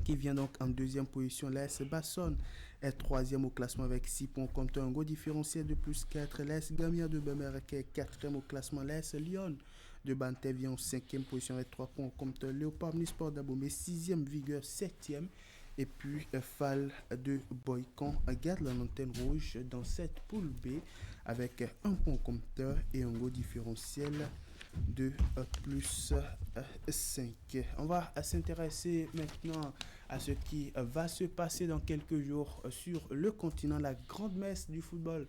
qui vient donc en 2e position. L'AS Basson est 3e au classement avec 6 points au compteur, un goal différentiel de plus 4. L'AS Gamia de Bemereke est 4e au classement. L'AS Lyon de Bantais vient en 5e position avec 3 points au compteur. Léopard Sport d'Abomey 6e, Vigueur 7e. Et puis FAL de Boycon garde la lanterne rouge dans cette poule B avec 1 point au compteur et un goal différentiel de plus 5. On va s'intéresser maintenant à ce qui va se passer dans quelques jours sur le continent, la grande messe du football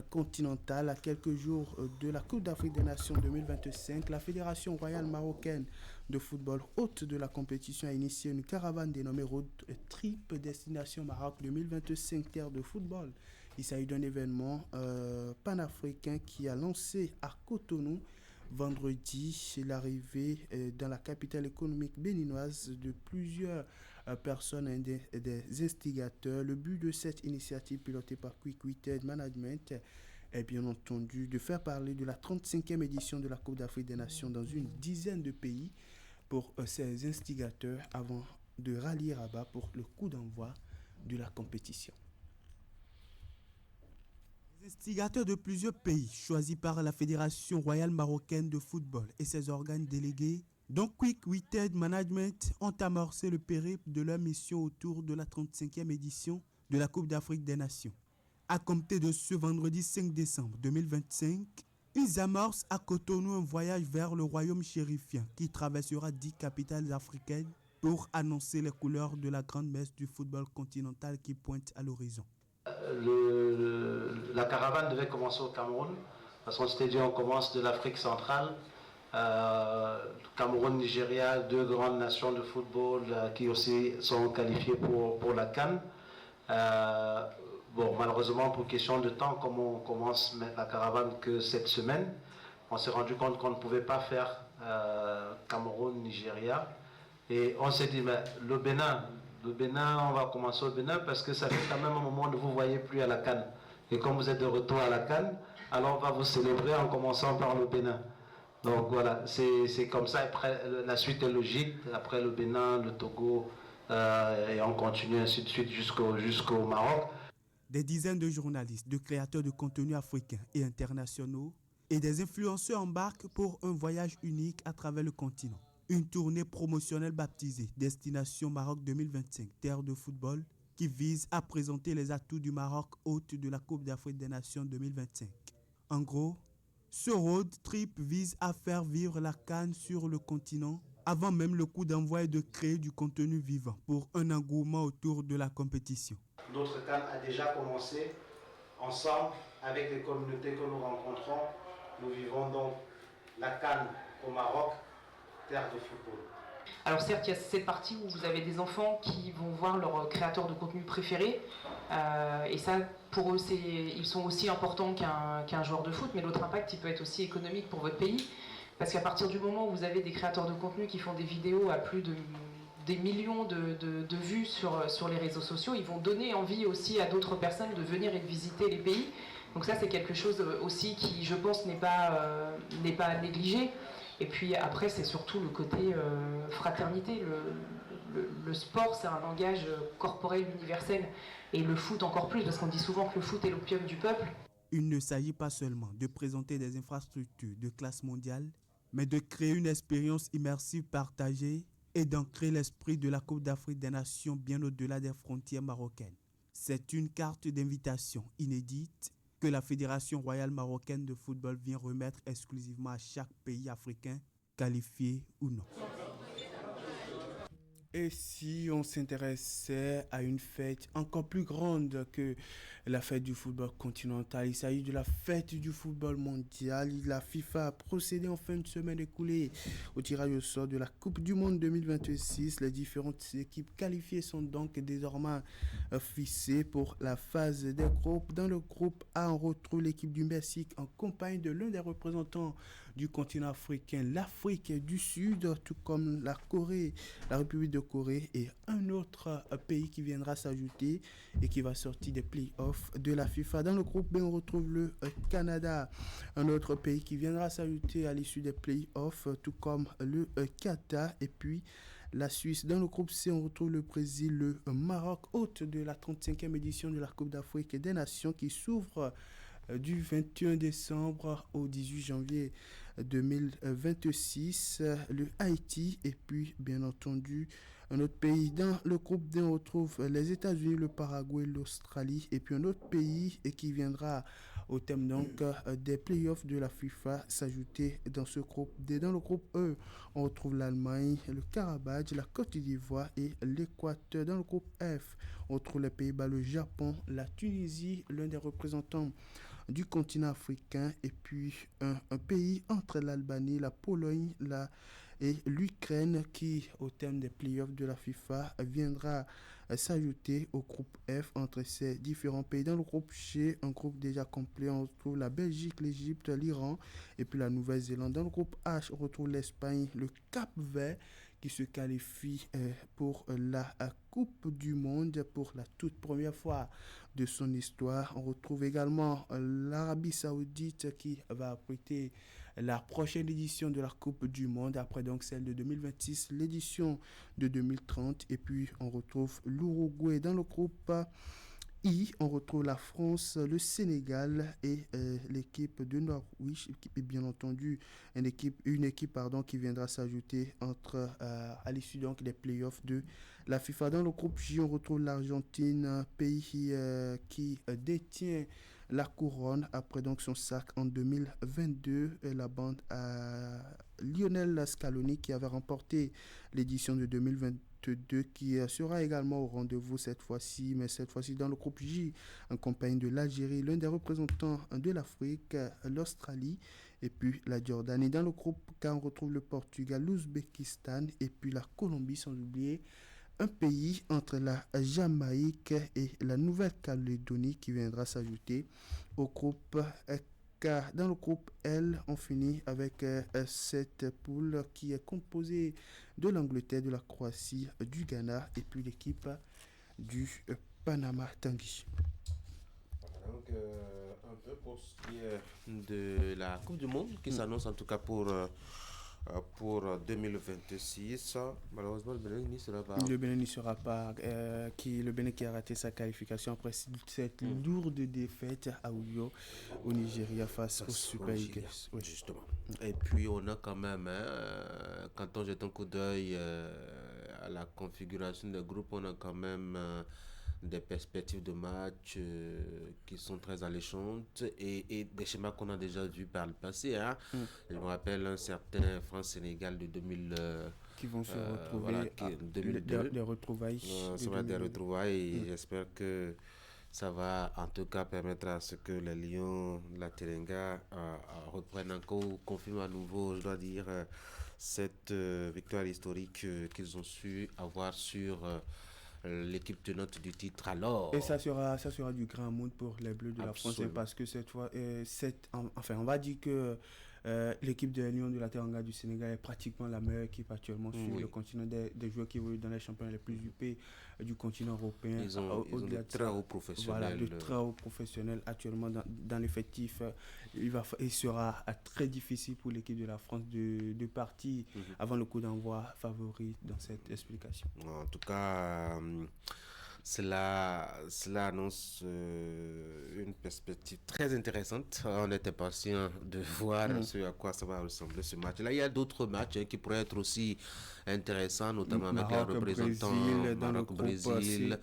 continental. À quelques jours de la Coupe d'Afrique des Nations 2025, la Fédération royale marocaine de football, hôte de la compétition, a initié une caravane dénommée Road Trip Destination Maroc 2025 Terre de football. Il s'agit d'un événement panafricain qui a lancé à Cotonou vendredi l'arrivée dans la capitale économique béninoise de plusieurs personnes, des instigateurs. Le but de cette initiative pilotée par Quick Witted Management est bien entendu de faire parler de la 35e édition de la Coupe d'Afrique des Nations dans une dizaine de pays pour ces instigateurs avant de rallier Rabat pour le coup d'envoi de la compétition. Les instigateurs de plusieurs pays choisis par la Fédération royale marocaine de football et ses organes délégués, dont Quick Witted Management, ont amorcé le périple de leur mission autour de la 35e édition de la Coupe d'Afrique des Nations. À compter de ce vendredi 5 décembre 2025, ils amorcent à Cotonou un voyage vers le royaume chérifien qui traversera 10 capitales africaines pour annoncer les couleurs de la grande messe du football continental qui pointe à l'horizon. La caravane devait commencer au Cameroun, parce qu'on s'était dit on commence de l'Afrique centrale. Cameroun, Nigeria, 2 grandes nations de football qui aussi sont qualifiées pour la CAN. Bon, malheureusement, pour question de temps, comme on commence la caravane que cette semaine, on s'est rendu compte qu'on ne pouvait pas faire Cameroun, Nigeria. Et on s'est dit, mais le Bénin, on va commencer au Bénin parce que ça fait quand même un moment où vous ne voyez plus à la CAN. Et comme vous êtes de retour à la CAN, alors on va vous célébrer en commençant par le Bénin. Donc voilà, c'est comme ça. Après, la suite est logique. Après le Bénin, le Togo, et on continue ainsi de suite jusqu'au Maroc. Des dizaines de journalistes, de créateurs de contenu africains et internationaux et des influenceurs embarquent pour un voyage unique à travers le continent. Une tournée promotionnelle baptisée Destination Maroc 2025, Terre de football, qui vise à présenter les atouts du Maroc hôte de la Coupe d'Afrique des Nations 2025. En gros, ce road trip vise à faire vivre la CAN sur le continent avant même le coup d'envoi et de créer du contenu vivant pour un engouement autour de la compétition. Notre CAN a déjà commencé ensemble avec les communautés que nous rencontrons. Nous vivons donc la CAN au Maroc, terre de football. Alors certes, il y a cette partie où vous avez des enfants qui vont voir leur créateur de contenu préféré. Et ça, pour eux, ils sont aussi importants qu'un joueur de foot. Mais l'autre impact, il peut être aussi économique pour votre pays. Parce qu'à partir du moment où vous avez des créateurs de contenu qui font des vidéos à plus de des millions de vues sur les réseaux sociaux, ils vont donner envie aussi à d'autres personnes de venir et de visiter les pays. Donc ça, c'est quelque chose aussi qui, je pense, n'est pas à négliger. Et puis après, c'est surtout le côté fraternité. Le sport, c'est un langage corporel universel. Et le foot encore plus, parce qu'on dit souvent que le foot est l'opium du peuple. Il ne s'agit pas seulement de présenter des infrastructures de classe mondiale, mais de créer une expérience immersive partagée et d'ancrer l'esprit de la Coupe d'Afrique des Nations bien au-delà des frontières marocaines. C'est une carte d'invitation inédite que la Fédération royale marocaine de football vient remettre exclusivement à chaque pays africain, qualifié ou non. Et si on s'intéressait à une fête encore plus grande que la fête du football continental, il s'agit de la fête du football mondial. La FIFA a procédé en fin de semaine écoulée au tirage au sort de la Coupe du Monde 2026. Les différentes équipes qualifiées sont donc désormais fixées pour la phase des groupes. Dans le groupe A, on retrouve l'équipe du Mexique en compagnie de l'un des représentants du continent africain, l'Afrique du Sud, tout comme la Corée, la République de Corée et un autre pays qui viendra s'ajouter et qui va sortir des playoffs de la FIFA. Dans le groupe B, on retrouve le Canada, un autre pays qui viendra s'ajouter à l'issue des playoffs, tout comme le Qatar et puis la Suisse. Dans le groupe C, on retrouve le Brésil, le Maroc, hôte de la 35e édition de la Coupe d'Afrique des Nations qui s'ouvre du 21 décembre au 18 janvier 2026, le Haïti et puis bien entendu un autre pays. Dans le groupe D, on retrouve les États-Unis, le Paraguay, l'Australie et puis un autre pays qui viendra au thème donc des playoffs de la FIFA s'ajouter dans ce groupe D. Dans le groupe E, on retrouve l'Allemagne, le Karabakh, la Côte d'Ivoire et l'Équateur. Dans le groupe F, on retrouve les Pays-Bas, le Japon, la Tunisie, l'un des représentants du continent africain et puis un pays entre l'Albanie, la Pologne et l'Ukraine qui, au terme des playoffs de la FIFA, viendra s'ajouter au groupe F entre ces différents pays. Dans le groupe G, un groupe déjà complet, on retrouve la Belgique, l'Égypte, l'Iran et puis la Nouvelle-Zélande. Dans le groupe H, on retrouve l'Espagne, le Cap-Vert qui se qualifie pour la Coupe du Monde pour la toute première fois de son histoire. On retrouve également l'Arabie Saoudite qui va abriter la prochaine édition de la Coupe du Monde, après donc celle de 2026, l'édition de 2030. Et puis on retrouve l'Uruguay. Dans le groupe I, on retrouve la France, le Sénégal et l'équipe de Norwich, et bien entendu une équipe qui viendra s'ajouter à l'issue donc des playoffs de la FIFA. Dans le groupe J, on retrouve l'Argentine, pays qui détient la couronne après donc son sac en 2022, et la bande à Lionel Scaloni qui avait remporté l'édition de 2022 qui sera également au rendez-vous cette fois-ci, mais cette fois-ci dans le groupe J en compagnie de l'Algérie, l'un des représentants de l'Afrique, l'Australie et puis la Jordanie. Dans le groupe K, on retrouve le Portugal, l'Ouzbékistan et puis la Colombie, sans oublier un pays entre la Jamaïque et la Nouvelle-Calédonie qui viendra s'ajouter au groupe K. Dans le groupe L, on finit avec cette poule qui est composée de l'Angleterre, de la Croatie, du Ghana et puis l'équipe du Panama. Tanguy. Donc, un peu pour ce qui est de la Coupe du Monde qui s'annonce en tout cas pour 2026. Malheureusement, le Bénin n'y sera pas. Le Bénin n'y sera pas. Le Bénin qui a raté sa qualification après cette lourde défaite à Uyo au Nigeria face au Super Eagles. Oui. Justement. Et puis, on a quand même, quand on jette un coup d'œil à la configuration des groupes, on a quand même des perspectives de match qui sont très alléchantes et des schémas qu'on a déjà vus par le passé. Je me rappelle un certain France-Sénégal de 2000. Qui vont se retrouver des retrouvailles. Ça va être des retrouvailles et j'espère que ça va en tout cas permettre à ce que les Lions, la Teranga reprennent encore ou confirment à nouveau, je dois dire, cette victoire historique qu'ils ont su avoir sur l'équipe tenante du titre alors. Et ça sera du grand monde pour les Bleus de la France parce que cette fois, on va dire que l'équipe de l'Union de la Teranga du Sénégal est pratiquement la meilleure équipe actuellement sur le continent, des joueurs qui évoluent dans les championnats les plus huppés du continent européen. Ils ont de très hauts professionnels. Voilà, de très hauts professionnels actuellement dans l'effectif. Il sera très difficile pour l'équipe de la France de partir avant le coup d'envoi favori dans cette explication. En tout cas, cela annonce une perspective très intéressante. On était patient de voir à quoi ça va ressembler ce match-là. Il y a d'autres matchs qui pourraient être aussi intéressants, notamment avec les représentants Maroc-Brésil,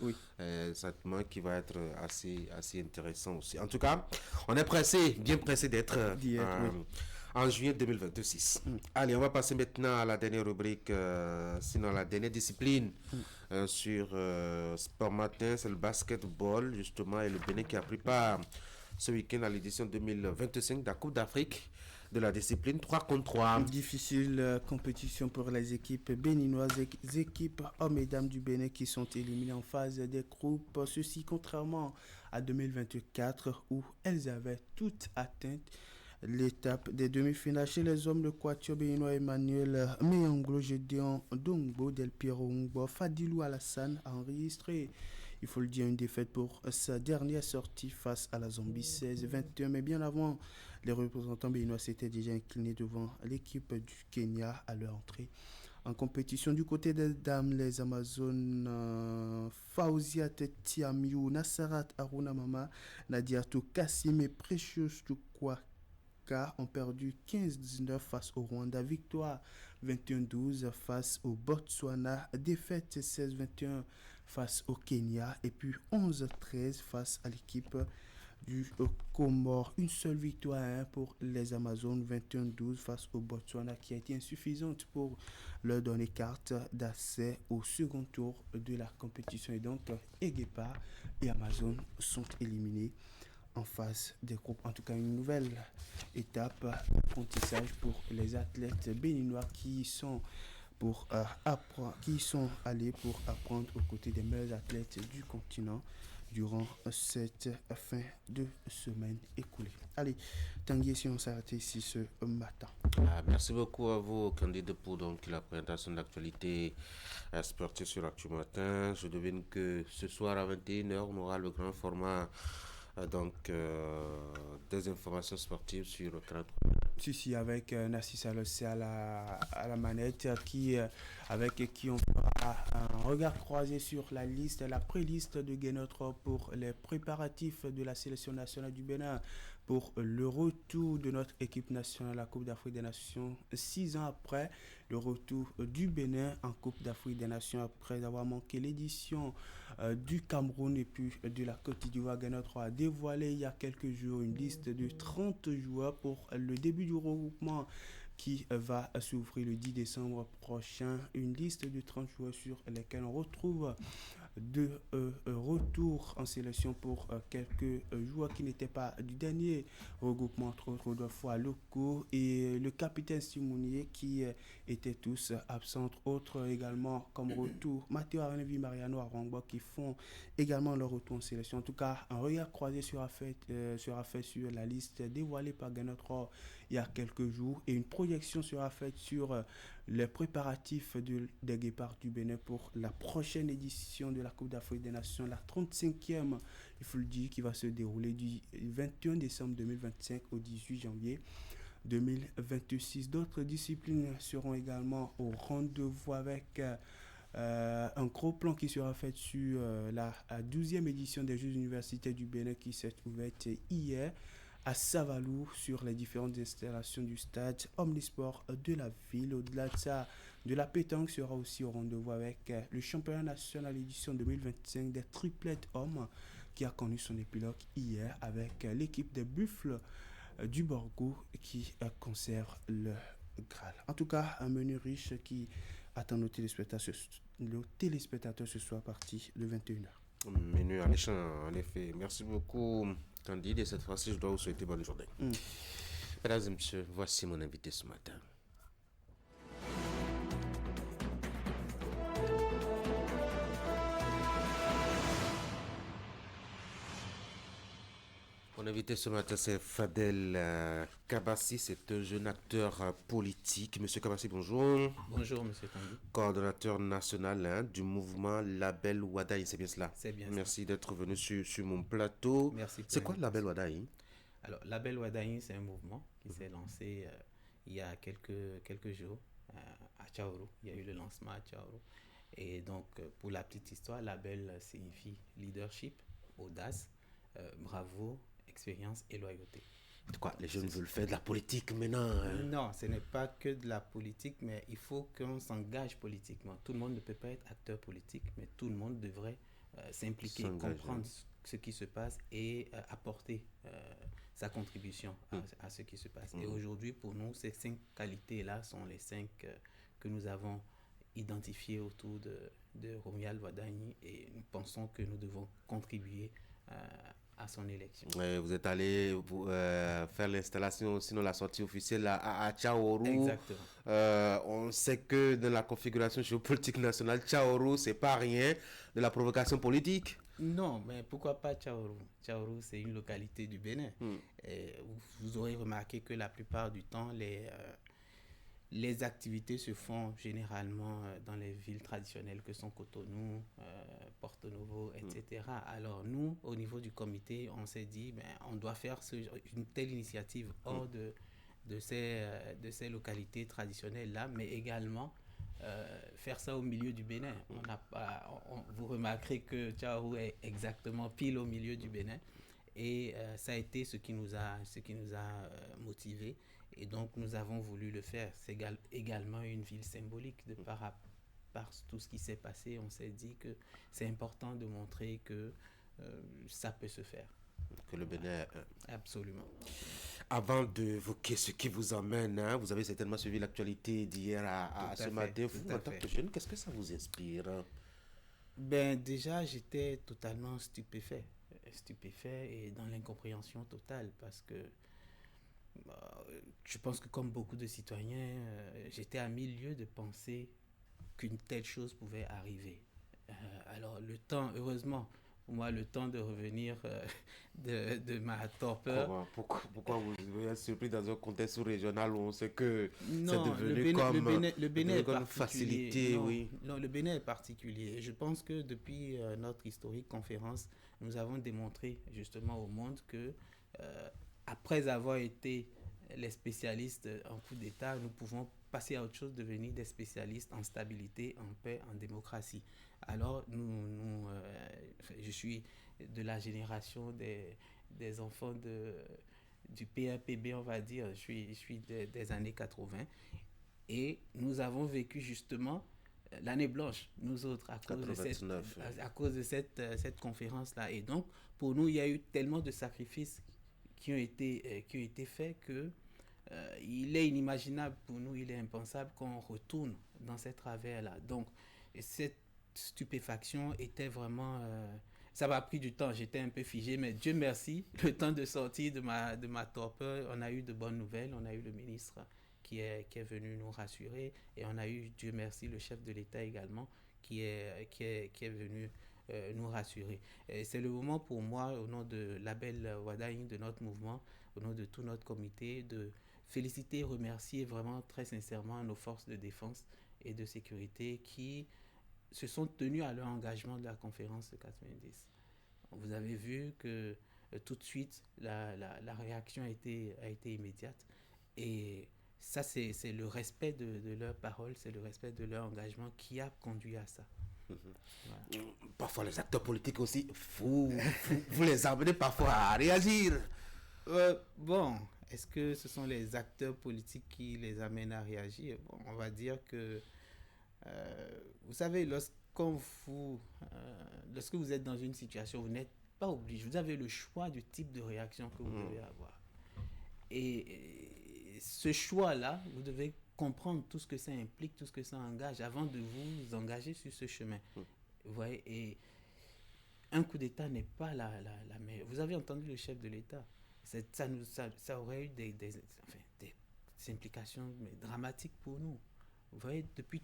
certainement qui va être assez intéressant aussi. En tout cas, on est bien pressé d'être en juillet 2026. Allez, on va passer maintenant à la dernière rubrique, sinon la dernière discipline sur Sport Matin, c'est le basketball justement, et le Bénin qui a pris part ce week-end à l'édition 2025 de la Coupe d'Afrique de la discipline 3 contre 3. Difficile compétition pour les équipes béninoises, les équipes hommes et dames du Bénin qui sont éliminées en phase des groupes. Ceci contrairement à 2024 où elles avaient toutes atteint l'étape des demi-finales. Chez les hommes, le quatuor béninois Emmanuel Meyanglo, Gédéon Dongbo, Del Piero Ngbo, Fadilou Alassane a enregistré, il faut le dire, une défaite pour sa dernière sortie face à la Zambie 16-21. Mais bien avant, les représentants béninois s'étaient déjà inclinés devant l'équipe du Kenya à leur entrée en compétition. Du côté des dames, les Amazones Fauziat Tiamiou, Nassarat Aruna Mama, Nadiatou Kassim et Precious Tukwa ont perdu 15-19 face au Rwanda, victoire 21-12 face au Botswana, défaite 16-21 face au Kenya et puis 11-13 face à l'équipe du Comore. Une seule victoire pour les Amazones, 21-12 face au Botswana, qui a été insuffisante pour leur donner carte d'accès au second tour de la compétition. Et donc, Egepa et Amazon sont éliminés en phase des groupes. En tout cas, une nouvelle étape d'apprentissage pour les athlètes béninois qui sont allés pour apprendre aux côtés des meilleurs athlètes du continent durant cette fin de semaine écoulée. Allez, Tanguy, si on s'arrête ici ce matin. Merci beaucoup à vous, candidats, pour donc la présentation de l'actualité sportive sur Actu Matin. Je devine que ce soir à 21h, on aura le grand format des informations sportives sur 43. Si, avec Nassis Alossé à la manette, avec qui on fera un regard croisé sur la pré-liste de Guénotre pour les préparatifs de la sélection nationale du Bénin pour le retour de notre équipe nationale à la Coupe d'Afrique des Nations 6 ans après le retour du Bénin en Coupe d'Afrique des Nations après avoir manqué l'édition du Cameroun et puis de la Côte d'Ivoire. Guénotre a dévoilé il y a quelques jours une liste de 30 joueurs pour le début du regroupement qui va s'ouvrir le 10 décembre prochain. Une liste de 30 joueurs sur lesquels on retrouve de retour en sélection pour quelques joueurs qui n'étaient pas du dernier regroupement, entre autres deux fois locaux, et le capitaine Simounier qui étaient tous absents, autres également comme retour Matteo Arenevi, Mariano Arongbo qui font également leur retour en sélection. En tout cas, un regard croisé sera fait sur la liste dévoilée par Guénotre il y a quelques jours et une projection sera faite sur les préparatifs des Guépards du Bénin pour la prochaine édition de la Coupe d'Afrique des Nations, la 35e, il faut le dire, qui va se dérouler du 21 décembre 2025 au 18 janvier 2026. D'autres disciplines seront également au rendez-vous avec un gros plan qui sera fait sur la 12e édition des Jeux universitaires du Bénin qui s'est ouverte hier à Savalou sur les différentes installations du stade Omnisport de la ville. Au-delà de ça, de la pétanque sera aussi au rendez-vous avec le championnat national édition 2025 des triplettes hommes qui a connu son épilogue hier avec l'équipe des Buffles du Borgo qui conserve le Graal. En tout cas, un menu riche qui attend nos téléspectateurs ce soir à partir de 21h. Menu alléchant, en effet. Merci beaucoup, Candide. Et cette fois-ci, je dois vous souhaiter bonne journée. Mesdames et messieurs, voici mon invité ce matin. Mon invité ce matin, c'est Fadel Kabassi, c'est un jeune acteur politique. Monsieur Kabassi, bonjour. Bonjour, monsieur Tanguy. Coordonnateur national du mouvement Label Wadaï, c'est bien cela? C'est bien ça. Merci d'être venu sur mon plateau. Merci. C'est quoi Label Wadaï? Alors, Label Wadaï, c'est un mouvement qui s'est lancé il y a quelques jours à Tchaourou. Il y a eu le lancement à Tchaourou. Et donc, pour la petite histoire, Label signifie leadership, audace, bravoure, expérience et loyauté. Quoi, les jeunes veulent faire de la politique maintenant? Non, ce n'est pas que de la politique, mais il faut qu'on s'engage politiquement. Tout le monde ne peut pas être acteur politique, mais tout le monde devrait s'impliquer, comprendre ce qui se passe et apporter sa contribution à ce qui se passe. Et aujourd'hui, pour nous, ces 5 qualités-là sont les 5 que nous avons identifiées autour de Romuald Wadaï, et nous pensons que nous devons contribuer à son élection. Vous êtes allé faire l'installation, sinon la sortie officielle à Tchaourou. Exactement. On sait que dans la configuration géopolitique nationale, Tchaourou, c'est pas rien de la provocation politique. Non, mais pourquoi pas Tchaourou? Tchaourou, c'est une localité du Bénin. Et vous aurez remarqué que la plupart du temps, les activités se font généralement dans les villes traditionnelles que sont Cotonou, Porto Novo, etc. Alors nous, au niveau du comité, on s'est dit, on doit faire une telle initiative hors de ces localités traditionnelles-là, mais également faire ça au milieu du Bénin. Vous remarquerez que Tchaourou est exactement pile au milieu du Bénin, et ça a été ce qui nous a motivés. Et donc, nous avons voulu le faire. C'est également une ville symbolique par tout ce qui s'est passé. On s'est dit que c'est important de montrer que ça peut se faire. Que le Bénin... Absolument. Avant d'évoquer ce qui vous emmène, vous avez certainement suivi l'actualité d'hier à ce matin. Vous, en tant que jeune, qu'est-ce que ça vous inspire? Déjà, j'étais totalement stupéfait et dans l'incompréhension totale, parce que je pense que comme beaucoup de citoyens, j'étais à 1000 lieues de penser qu'une telle chose pouvait arriver. Alors heureusement, pour moi, le temps de revenir de ma torpeur... Pourquoi vous êtes surpris dans un contexte régional où on sait que non, c'est devenu le Bénin est comme facilité? Non, le Bénin est particulier. Et je pense que depuis notre historique conférence, nous avons démontré justement au monde que après avoir été les spécialistes en coup d'État, nous pouvons passer à autre chose, devenir des spécialistes en stabilité, en paix, en démocratie. Alors, je suis de la génération des enfants du PAPB, on va dire. Je suis des années 80. Et nous avons vécu justement l'année blanche, nous autres, à cause de cette conférence-là. Et donc, pour nous, il y a eu tellement de sacrifices qui ont été faits que il est inimaginable pour nous, il est impensable qu'on retourne dans ces travers-là. Donc, cette stupéfaction était vraiment... ça m'a pris du temps, j'étais un peu figé, mais Dieu merci, le temps de sortir de ma torpeur, on a eu de bonnes nouvelles, on a eu le ministre qui est venu nous rassurer, et on a eu, Dieu merci, le chef de l'État également qui est venu nous rassurer. Et c'est le moment pour moi, au nom de Label Wadaï, de notre mouvement, au nom de tout notre comité, de féliciter et remercier vraiment très sincèrement nos forces de défense et de sécurité qui se sont tenus à leur engagement de la conférence de 90. Vous avez vu que tout de suite, la réaction a été immédiate, et ça, c'est le respect de leur parole, c'est le respect de leur engagement qui a conduit à ça. Voilà. Parfois, les acteurs politiques aussi, vous les amenez parfois à réagir. Bon, est-ce que ce sont les acteurs politiques qui les amènent à réagir? Bon, on va dire que, vous savez, lorsque vous êtes dans une situation, vous n'êtes pas obligé, vous avez le choix du type de réaction que vous devez avoir. Et ce choix-là, vous devez comprendre tout ce que ça implique, tout ce que ça engage, avant de vous engager sur ce chemin. Vous voyez, et un coup d'État n'est pas la meilleure. Vous avez entendu le chef de l'État. Ça aurait eu des implications dramatiques pour nous. Vous voyez, depuis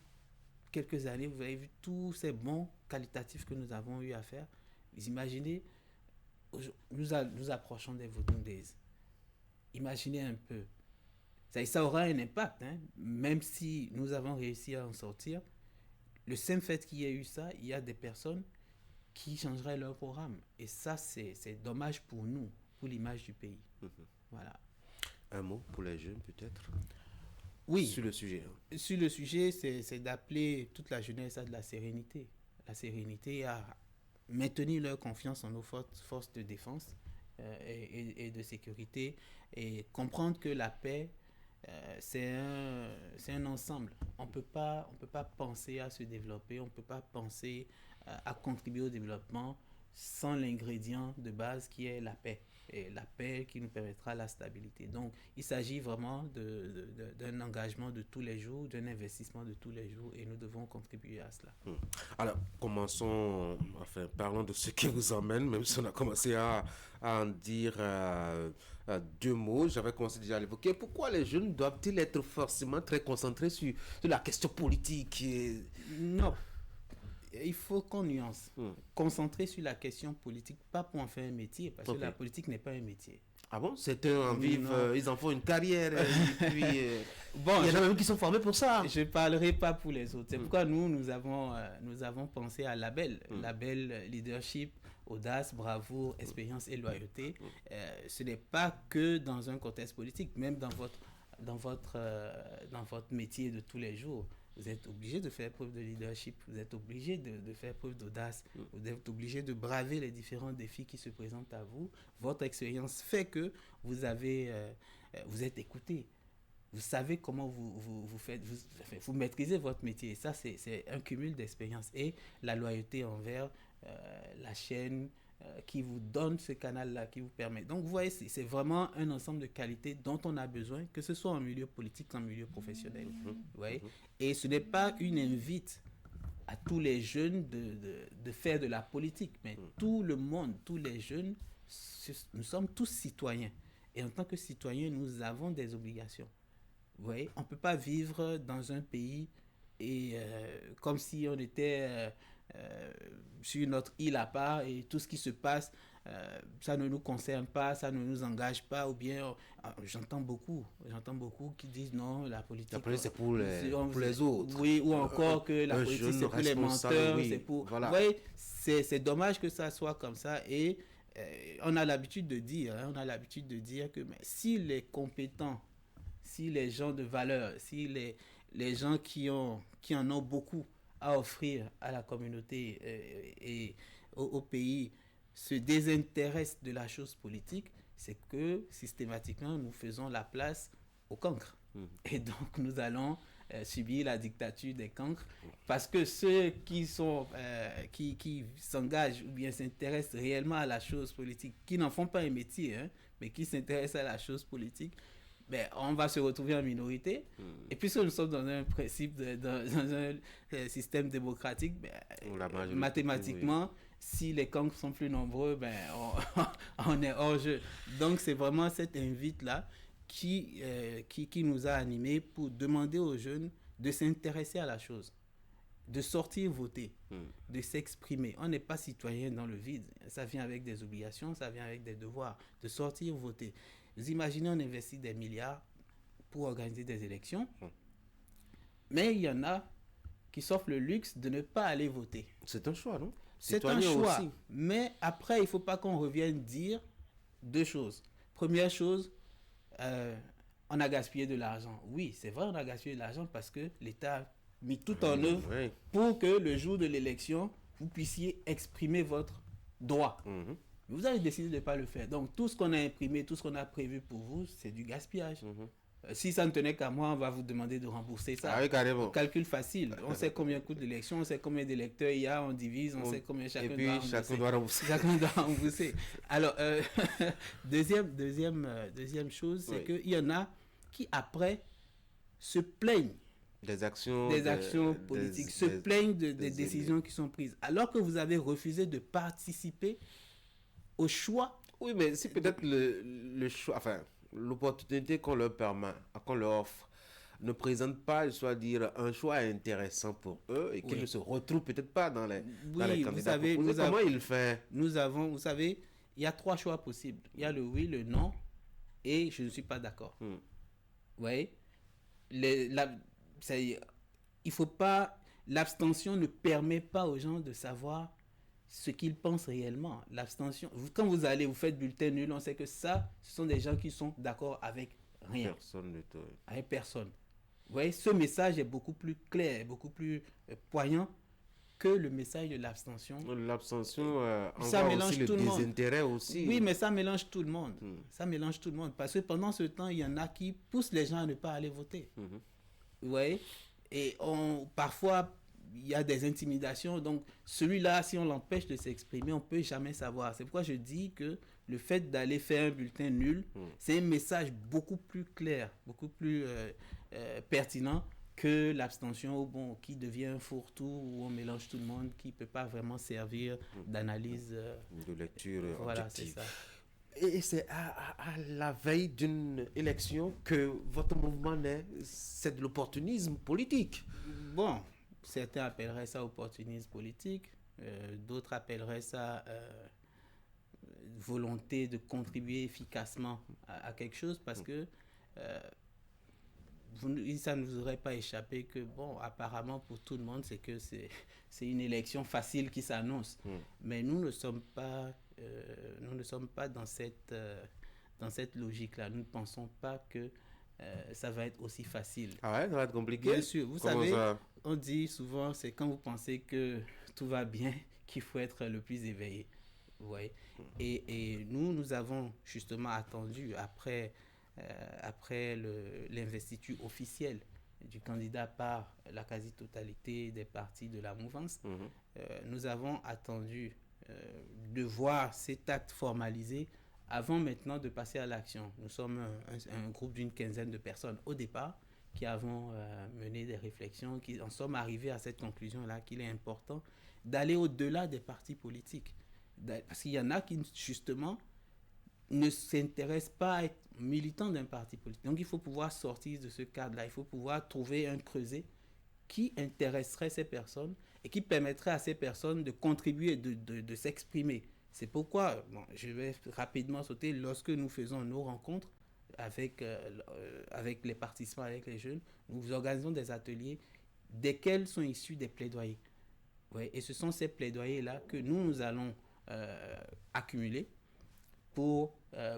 quelques années, vous avez vu tous ces bons qualitatifs que nous avons eu à faire. Vous imaginez nous approchons des Voodoo Days. Imaginez un peu. Ça aura un impact, hein, même si nous avons réussi à en sortir. Le simple fait qu'il y ait eu ça, il y a des personnes qui changeraient leur programme. Et ça, c'est dommage pour nous, pour l'image du pays. Voilà. Un mot pour les jeunes, peut-être? Oui. Sur le sujet. Sur le sujet, c'est d'appeler toute la jeunesse à de la sérénité. La sérénité, à maintenir leur confiance en nos forces de défense et de sécurité, et comprendre que la paix, c'est un ensemble. On peut pas penser à se développer, on ne peut pas penser à contribuer au développement sans l'ingrédient de base qui est la paix. Et la paix qui nous permettra la stabilité. Donc, il s'agit vraiment d'un engagement de tous les jours, d'un investissement de tous les jours, et nous devons contribuer à cela. Alors, parlons de ce qui vous emmène, même si on a commencé à en dire deux mots. J'avais commencé déjà à l'évoquer. Pourquoi les jeunes doivent-ils être forcément très concentrés sur la question politique Non. Il faut qu'on nuance. Concentrer sur la question politique, pas pour en faire un métier, parce que la politique n'est pas un métier. Ah bon? Certains en vivent, ils en font une carrière, et puis bon, il y en a même qui sont formés pour ça. Je ne parlerai pas pour les autres. C'est pourquoi nous avons pensé à label leadership, audace, bravoure, expérience et loyauté. Ce n'est pas que dans un contexte politique, même dans votre métier de tous les jours. Vous êtes obligé de faire preuve de leadership, vous êtes obligé de faire preuve d'audace, vous êtes obligé de braver les différents défis qui se présentent à vous. Votre expérience fait que vous êtes écouté. Vous savez comment vous faites, vous maîtrisez votre métier. Et ça, c'est un cumul d'expérience. Et la loyauté envers la chaîne qui vous donne ce canal-là, qui vous permet. Donc, vous voyez, c'est vraiment un ensemble de qualités dont on a besoin, que ce soit en milieu politique, en milieu professionnel. Vous voyez? Et ce n'est pas une invite à tous les jeunes de faire de la politique, mais tout le monde, tous les jeunes, nous sommes tous citoyens. Et en tant que citoyens, nous avons des obligations. Vous voyez? On ne peut pas vivre dans un pays comme si on était sur notre île à part et tout ce qui se passe, ça ne nous concerne pas, ça ne nous engage pas, ou bien j'entends beaucoup qui disent non, la politique c'est pour les autres. Oui, ou encore que la politique c'est pour les menteurs, oui, c'est pour... Voilà. Vous voyez, c'est dommage que ça soit comme ça, et on a l'habitude de dire que si les compétents, si les gens de valeur, si les gens qui en ont beaucoup à offrir à la communauté et au pays se désintéressent de la chose politique, c'est que systématiquement nous faisons la place aux cancres. Et donc nous allons subir la dictature des cancres, parce que ceux qui s'engagent ou bien s'intéressent réellement à la chose politique, qui n'en font pas un métier, mais qui s'intéressent à la chose politique, on va se retrouver en minorité. Et puisque nous sommes dans un principe, dans un système démocratique, mathématiquement, si les cancres sont plus nombreux, on est hors jeu. Donc c'est vraiment cette invite-là qui nous a animés pour demander aux jeunes de s'intéresser à la chose, de sortir voter, de s'exprimer. On n'est pas citoyen dans le vide. Ça vient avec des obligations, ça vient avec des devoirs, de sortir voter. Vous imaginez, on investit des milliards pour organiser des élections, mais il y en a qui s'offrent le luxe de ne pas aller voter. C'est un choix, non? C'est un choix. Aussi. Mais après, il ne faut pas qu'on revienne dire deux choses. Première chose, on a gaspillé de l'argent. Oui, c'est vrai, on a gaspillé de l'argent parce que l'État a mis tout en œuvre pour que le jour de l'élection, vous puissiez exprimer votre droit. Vous avez décidé de ne pas le faire. Donc, tout ce qu'on a imprimé, tout ce qu'on a prévu pour vous, c'est du gaspillage. Si ça ne tenait qu'à moi, on va vous demander de rembourser ça. Ah oui, carrément. Calcul facile. On sait combien coûte l'élection, on sait combien d'électeurs il y a, on divise, on sait combien chacun doit rembourser. Chacun doit rembourser. Alors, deuxième chose, c'est qu'il y en a qui, après, se plaignent des actions politiques, se plaignent des décisions qui sont prises. Alors que vous avez refusé de participer au choix. Oui, mais c'est peut-être le choix, enfin, l'opportunité qu'on leur permet, qu'on leur offre, ne présente pas, je dois dire, un choix intéressant pour eux et qu'ils ne se retrouvent peut-être pas dans les candidats proposés. Comment ils font? Vous savez, il y a 3 choix possibles. Il y a le oui, le non et je ne suis pas d'accord. Vous voyez, il faut pas, l'abstention ne permet pas aux gens de savoir ce qu'ils pensent réellement. L'abstention, quand vous allez, vous faites bulletin nul, on sait que ça, ce sont des gens qui sont d'accord avec rien. Avec personne. Vous voyez, ce message est beaucoup plus clair, beaucoup plus poignant que le message de l'abstention. L'abstention, ça mélange aussi tout le le monde. désintérêt aussi. Oui, mais ça mélange tout le monde. Ça mélange tout le monde. Parce que pendant ce temps, il y en a qui poussent les gens à ne pas aller voter. Vous voyez? Et parfois, il y a des intimidations. Donc, celui-là, si on l'empêche de s'exprimer, on ne peut jamais savoir. C'est pourquoi je dis que le fait d'aller faire un bulletin nul, c'est un message beaucoup plus clair, beaucoup plus pertinent que l'abstention qui devient un fourre-tout où on mélange tout le monde, qui ne peut pas vraiment servir d'analyse. De lecture voilà, objective. C'est ça. Et c'est à la veille d'une élection que votre mouvement naît. C'est de l'opportunisme politique. Bon, certains appelleraient ça opportunisme politique, d'autres appelleraient ça volonté de contribuer efficacement à quelque chose, parce que ça ne vous aurait pas échappé que, bon, apparemment pour tout le monde, c'est une élection facile qui s'annonce. Mais nous ne sommes pas dans cette logique-là. Nous ne pensons pas que ça va être aussi facile. Ah ouais, ça va être compliqué? Bien sûr. Vous savez, on dit souvent, c'est quand vous pensez que tout va bien qu'il faut être le plus éveillé. Vous voyez? Et nous avons justement attendu après l'investiture officielle du candidat par la quasi-totalité des partis de la mouvance, nous avons attendu de voir cet acte formalisé avant maintenant de passer à l'action. Nous sommes un groupe d'une 15aine de personnes au départ qui avons mené des réflexions, qui en sommes arrivés à cette conclusion-là qu'il est important d'aller au-delà des partis politiques. Parce qu'il y en a qui, justement, ne s'intéressent pas à être militants d'un parti politique. Donc, il faut pouvoir sortir de ce cadre-là. Il faut pouvoir trouver un creuset qui intéresserait ces personnes et qui permettrait à ces personnes de contribuer, de s'exprimer. C'est pourquoi, je vais rapidement sauter, lorsque nous faisons nos rencontres avec les participants, avec les jeunes, nous organisons des ateliers desquels sont issus des plaidoyers. Ouais, et ce sont ces plaidoyers-là que nous allons accumuler pour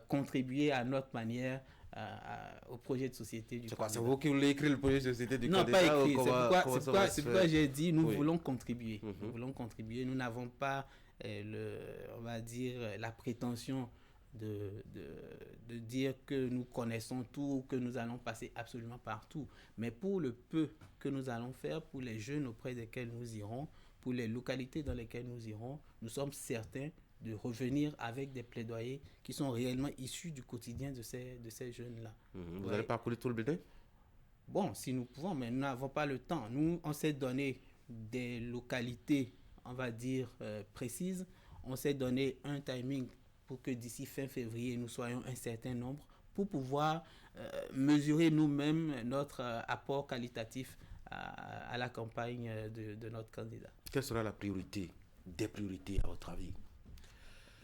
contribuer à notre manière au projet de société du candidat. C'est vous qui voulez écrire le projet de société du candidat? Non, pas écrit. C'est pourquoi j'ai dit nous voulons contribuer. Nous voulons contribuer. Nous n'avons pas, on va dire, la prétention de dire que nous connaissons tout, que nous allons passer absolument partout. Mais pour le peu que nous allons faire, pour les jeunes auprès desquels nous irons, pour les localités dans lesquelles nous irons, nous sommes certains de revenir avec des plaidoyers qui sont réellement issus du quotidien de ces jeunes-là. Vous n'allez pas couler tout le bulletin? Bon, si nous pouvons, mais nous n'avons pas le temps. Nous, on s'est donné des localités, on va dire, précises. On s'est donné un timing pour que d'ici fin février, nous soyons un certain nombre pour pouvoir mesurer nous-mêmes notre apport qualitatif à la campagne de notre candidat. Quelle sera la priorité des priorités à votre avis?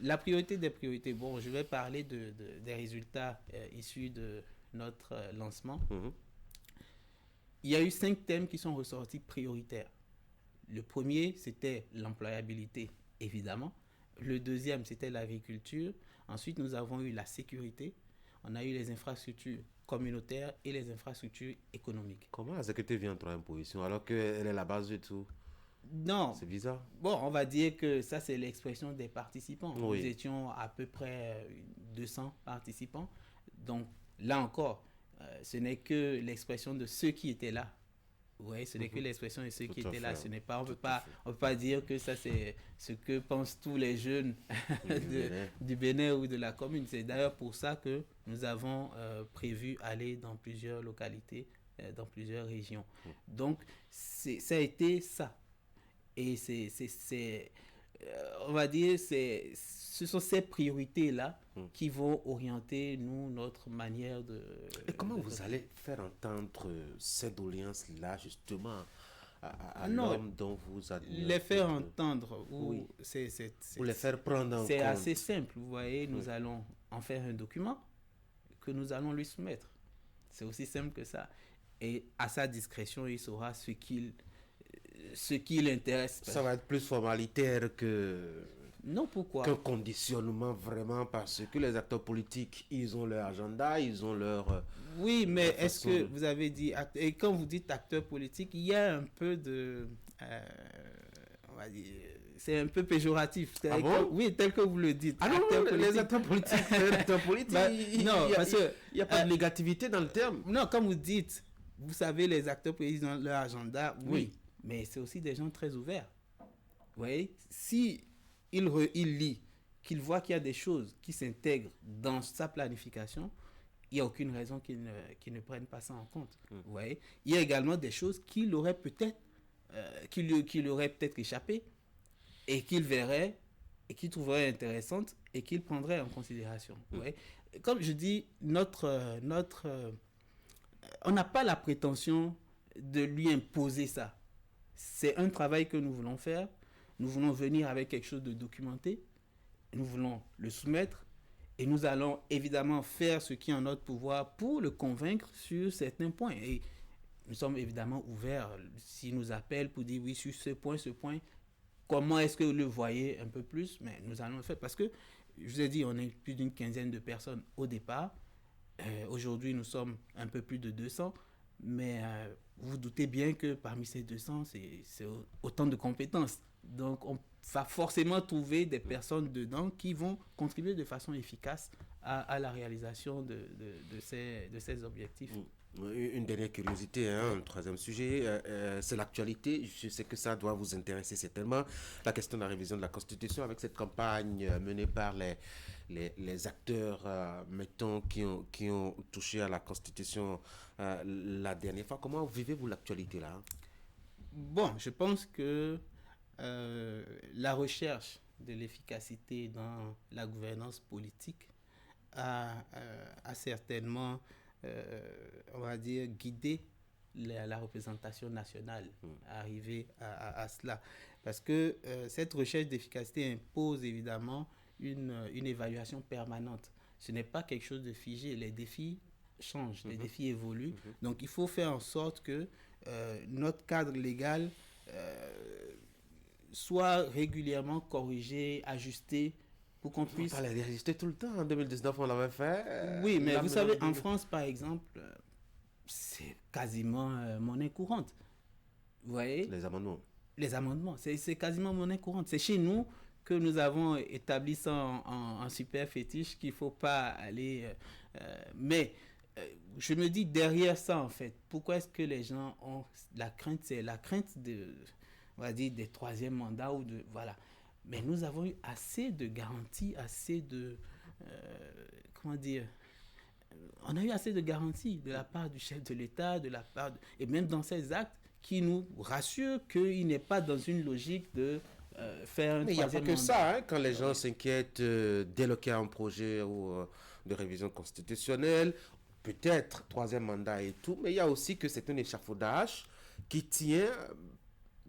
La priorité des priorités, bon, je vais parler des résultats issus de notre lancement. Il y a eu 5 thèmes qui sont ressortis prioritaires. Le premier, c'était l'employabilité, évidemment. Le deuxième, c'était l'agriculture. Ensuite, nous avons eu la sécurité. On a eu les infrastructures communautaires et les infrastructures économiques. Comment la sécurité vient en troisième position alors qu'elle est la base de tout? Non. C'est bizarre. Bon, on va dire que ça, c'est l'expression des participants. Oui. Nous étions à peu près 200 participants. Donc, là encore, ce n'est que l'expression de ceux qui étaient là. Oui, ce n'est que l'expression de ceux qui étaient là. Ce n'est pas, on peut pas dire que ça, c'est ce que pensent tous les jeunes du Bénin ou de la commune. C'est d'ailleurs pour ça que nous avons prévu aller dans plusieurs localités, dans plusieurs régions. Donc, ça a été ça. Et on va dire, ce sont ces priorités-là qui vont orienter, notre manière de... Et comment vous allez faire entendre ces doléances-là, justement, à Non, l'homme dont vous admirez. Les faire entendre, Oui. ou Ou les faire prendre en compte. C'est assez simple, vous voyez, nous allons en faire un document que nous allons lui soumettre. C'est aussi simple que ça. Et à sa discrétion, il saura ce qui l'intéresse. Ça va être plus formalitaire que... Non, pourquoi? Qu'un conditionnement vraiment, parce que les acteurs politiques, ils ont leur agenda, ils ont leur... Oui, mais est-ce que vous avez dit... Et quand vous dites acteur politique, il y a un peu de... on va dire... C'est un peu péjoratif. Ah bon? Oui, tel que vous le dites. Ah non, les acteurs politiques, non, parce que... Il n'y a pas de négativité dans le terme. Non, comme vous dites, vous savez, les acteurs politiques ont leur agenda, oui. Mais c'est aussi des gens très ouverts. Vous voyez? Si il lit, qu'il voit qu'il y a des choses qui s'intègrent dans sa planification, il n'y a aucune raison qu'il ne prenne pas ça en compte. Vous voyez? Il y a également des choses qui lui auraient peut-être échappé et qu'il verrait et qu'il trouverait intéressantes et qu'il prendrait en considération. Vous voyez? Comme je dis, on n'a pas la prétention de lui imposer ça. C'est un travail que nous voulons faire. Nous voulons venir avec quelque chose de documenté. Nous voulons le soumettre. Et nous allons évidemment faire ce qui est en notre pouvoir pour le convaincre sur certains points. Et nous sommes évidemment ouverts. S'il nous appelle pour dire oui, sur ce point, comment est-ce que vous le voyez un peu plus? Mais nous allons le faire. Parce que, je vous ai dit, on est plus d'une quinzaine de personnes au départ. Aujourd'hui, nous sommes un peu plus de 200. Mais vous vous doutez bien que parmi ces 200, c'est autant de compétences. Donc, on va forcément trouver des personnes dedans qui vont contribuer de façon efficace à la réalisation de ces objectifs. Une dernière curiosité, un troisième sujet, c'est l'actualité. Je sais que ça doit vous intéresser certainement. La question de la révision de la Constitution avec cette campagne menée par les acteurs, mettons, qui ont touché à la Constitution la dernière fois. Comment vivez-vous l'actualité là? Bon, je pense que la recherche de l'efficacité dans la gouvernance politique a certainement, on va dire, guidé la représentation nationale à arriver à cela. Parce que cette recherche d'efficacité impose évidemment une évaluation permanente. Ce n'est pas quelque chose de figé. Les défis changent, les défis évoluent. Donc il faut faire en sorte que notre cadre légal soit régulièrement corrigé, ajusté, pour qu'on puisse... On fallait réajuster tout le temps. En 2019, on l'avait fait. Oui, mais vous savez, en France, par exemple, c'est quasiment monnaie courante. Vous voyez? Les amendements. Les amendements, c'est quasiment monnaie courante. C'est chez nous que nous avons établi ça en super fétiche, qu'il ne faut pas aller... mais je me dis, derrière ça, en fait, pourquoi est-ce que les gens ont la crainte? C'est la crainte on va dire, des troisièmes mandats ou de... Voilà. Mais nous avons eu assez de garanties, assez de... comment dire? On a eu assez de garanties de la part du chef de l'État, de la part... et même dans ces actes qui nous rassurent qu'il n'est pas dans une logique de faire un troisième mandat. Mais il n'y a pas que ça, hein, quand les gens s'inquiètent d'éloquer un projet de révision constitutionnelle, peut-être troisième mandat et tout, mais il y a aussi que c'est un échafaudage qui tient...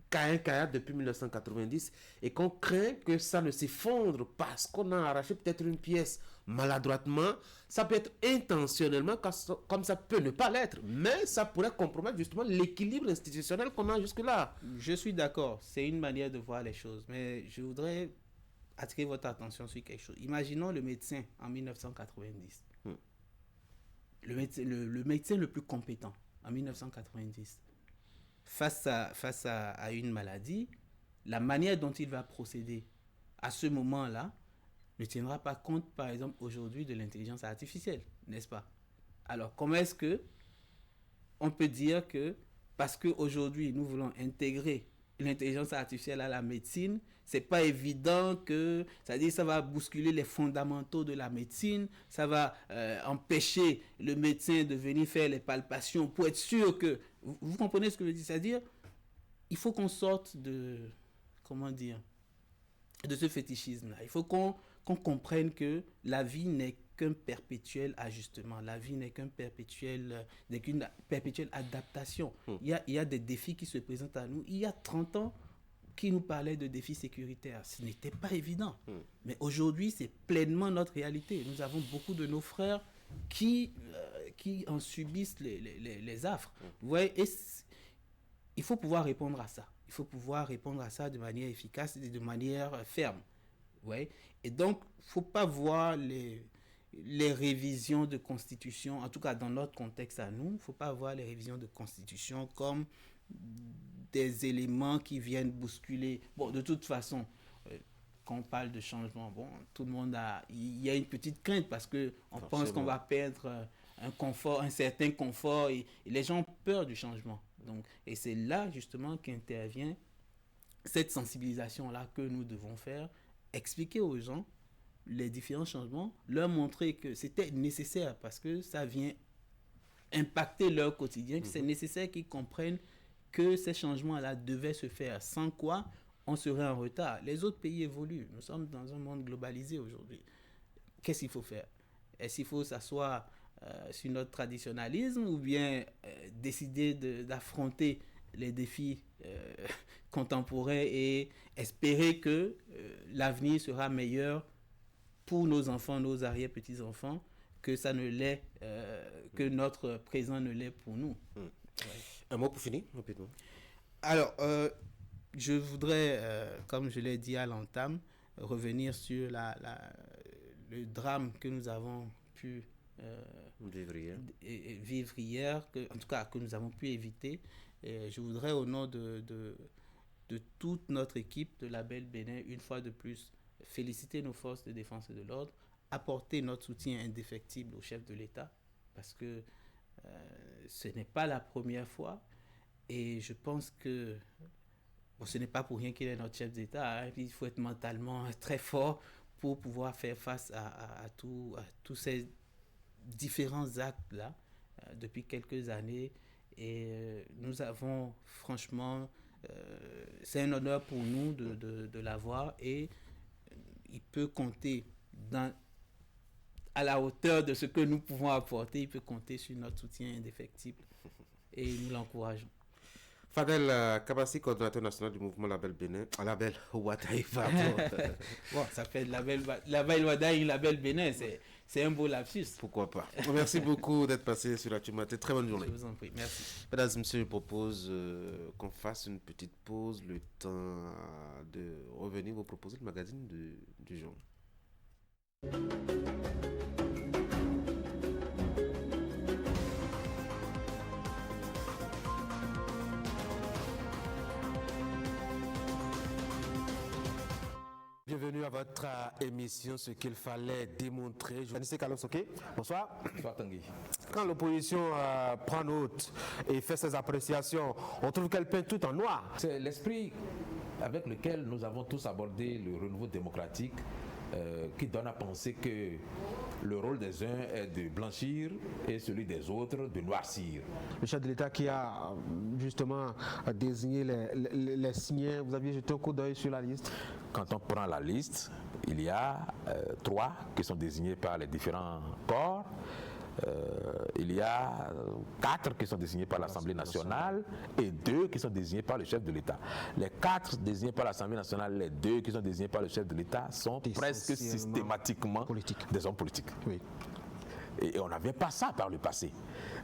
Caïn depuis 1990 et qu'on craint que ça ne s'effondre parce qu'on a arraché peut-être une pièce maladroitement. Ça peut être intentionnellement comme ça peut ne pas l'être, mais ça pourrait compromettre justement l'équilibre institutionnel qu'on a jusque-là. Je suis d'accord, c'est une manière de voir les choses, mais je voudrais attirer votre attention sur quelque chose. Imaginons le médecin en 1990. Le médecin le plus compétent en 1990. Face à une maladie, la manière dont il va procéder à ce moment-là ne tiendra pas compte, par exemple, aujourd'hui de l'intelligence artificielle, n'est-ce pas? Alors, comment est-ce que on peut dire que, parce qu'aujourd'hui, nous voulons intégrer l'intelligence artificielle à la médecine, c'est pas évident que, c'est-à-dire ça va bousculer les fondamentaux de la médecine, ça va empêcher le médecin de venir faire les palpations pour être sûr que... Vous comprenez ce que je dis? C'est-à-dire, il faut qu'on sorte de... Comment dire? De ce fétichisme-là. Il faut qu'on comprenne que la vie n'est qu'un perpétuel ajustement. La vie n'est qu'une perpétuelle adaptation. Il y a des défis qui se présentent à nous. Il y a 30 ans, qui nous parlait de défis sécuritaires. Ce n'était pas évident. Mais aujourd'hui, c'est pleinement notre réalité. Nous avons beaucoup de nos frères qui en subissent les affres. Vous voyez, et il faut pouvoir répondre à ça. Il faut pouvoir répondre à ça de manière efficace et de manière ferme. Vous voyez? Et donc, il ne faut pas voir les révisions de constitution, en tout cas dans notre contexte à nous, il ne faut pas voir les révisions de constitution comme des éléments qui viennent bousculer. Bon, de toute façon, quand on parle de changement, bon, tout le monde il y a une petite crainte parce qu'on pense qu'on va perdre un certain confort et les gens ont peur du changement. Donc, et c'est là justement qu'intervient cette sensibilisation-là que nous devons faire, expliquer aux gens les différents changements, leur montrer que c'était nécessaire parce que ça vient impacter leur quotidien, que c'est nécessaire qu'ils comprennent que ces changements-là devaient se faire, sans quoi on serait en retard. Les autres pays évoluent. Nous sommes dans un monde globalisé aujourd'hui. Qu'est-ce qu'il faut faire? Est-ce qu'il faut s'asseoir sur notre traditionnalisme ou bien décider d'affronter les défis contemporains et espérer que l'avenir sera meilleur pour nos enfants, nos arrière-petits-enfants, que ça ne l'est, que notre présent ne l'est pour nous. Ouais. Un mot pour finir, rapidement. Alors, je voudrais, comme je l'ai dit à l'entame, revenir sur le drame que nous avons pu vivre hier, en tout cas que nous avons pu éviter. Et je voudrais, au nom de toute notre équipe de Label Bénin, une fois de plus, féliciter nos forces de défense et de l'ordre, apporter notre soutien indéfectible au chef de l'État, parce que ce n'est pas la première fois, et je pense que ce n'est pas pour rien qu'il est notre chef d'État, hein. Il faut être mentalement très fort pour pouvoir faire face à tous ces différents actes-là depuis quelques années, et nous avons franchement, c'est un honneur pour nous de l'avoir, et il peut compter à la hauteur de ce que nous pouvons apporter, il peut compter sur notre soutien indéfectible et nous l'encourageons. Fadel Kabassi, coordonnateur national du mouvement Label Bénin, Label Wadaï, bon, ça fait Label Wadaï, Label Bénin, c'est un beau lapsus. Pourquoi pas. Merci beaucoup d'être passé sur la Tumaté. Très bonne journée. Je vous en prie, merci. Mesdames et messieurs, je propose qu'on fasse une petite pause, le temps de revenir vous proposer le magazine du jour. Bienvenue à votre émission, ce qu'il fallait démontrer. Journaliste Carlos Soké, bonsoir. Bonsoir Tanguy. Quand l'opposition prend note et fait ses appréciations, on trouve qu'elle peint tout en noir. C'est l'esprit avec lequel nous avons tous abordé le renouveau démocratique qui donne à penser que le rôle des uns est de blanchir et celui des autres de noircir. Le chef de l'État qui a justement désigné les signés, vous aviez jeté un coup d'œil sur la liste? Quand on prend la liste, il y a 3 qui sont désignés par les différents corps. Il y a 4 qui sont désignés par l'Assemblée nationale et 2 qui sont désignés par le chef de l'État. Les 4 désignés par l'Assemblée nationale, les 2 qui sont désignés par le chef de l'État sont presque systématiquement des hommes politiques. Oui. Et on n'avait pas ça par le passé.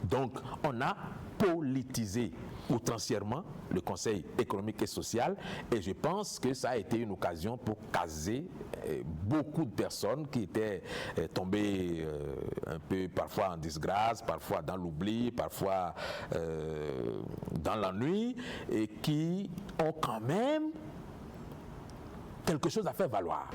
Donc, on a politisé outrancièrement le Conseil économique et social, et je pense que ça a été une occasion pour caser beaucoup de personnes qui étaient tombées un peu parfois en disgrâce, parfois dans l'oubli, parfois dans l'ennui, et qui ont quand même quelque chose à faire valoir.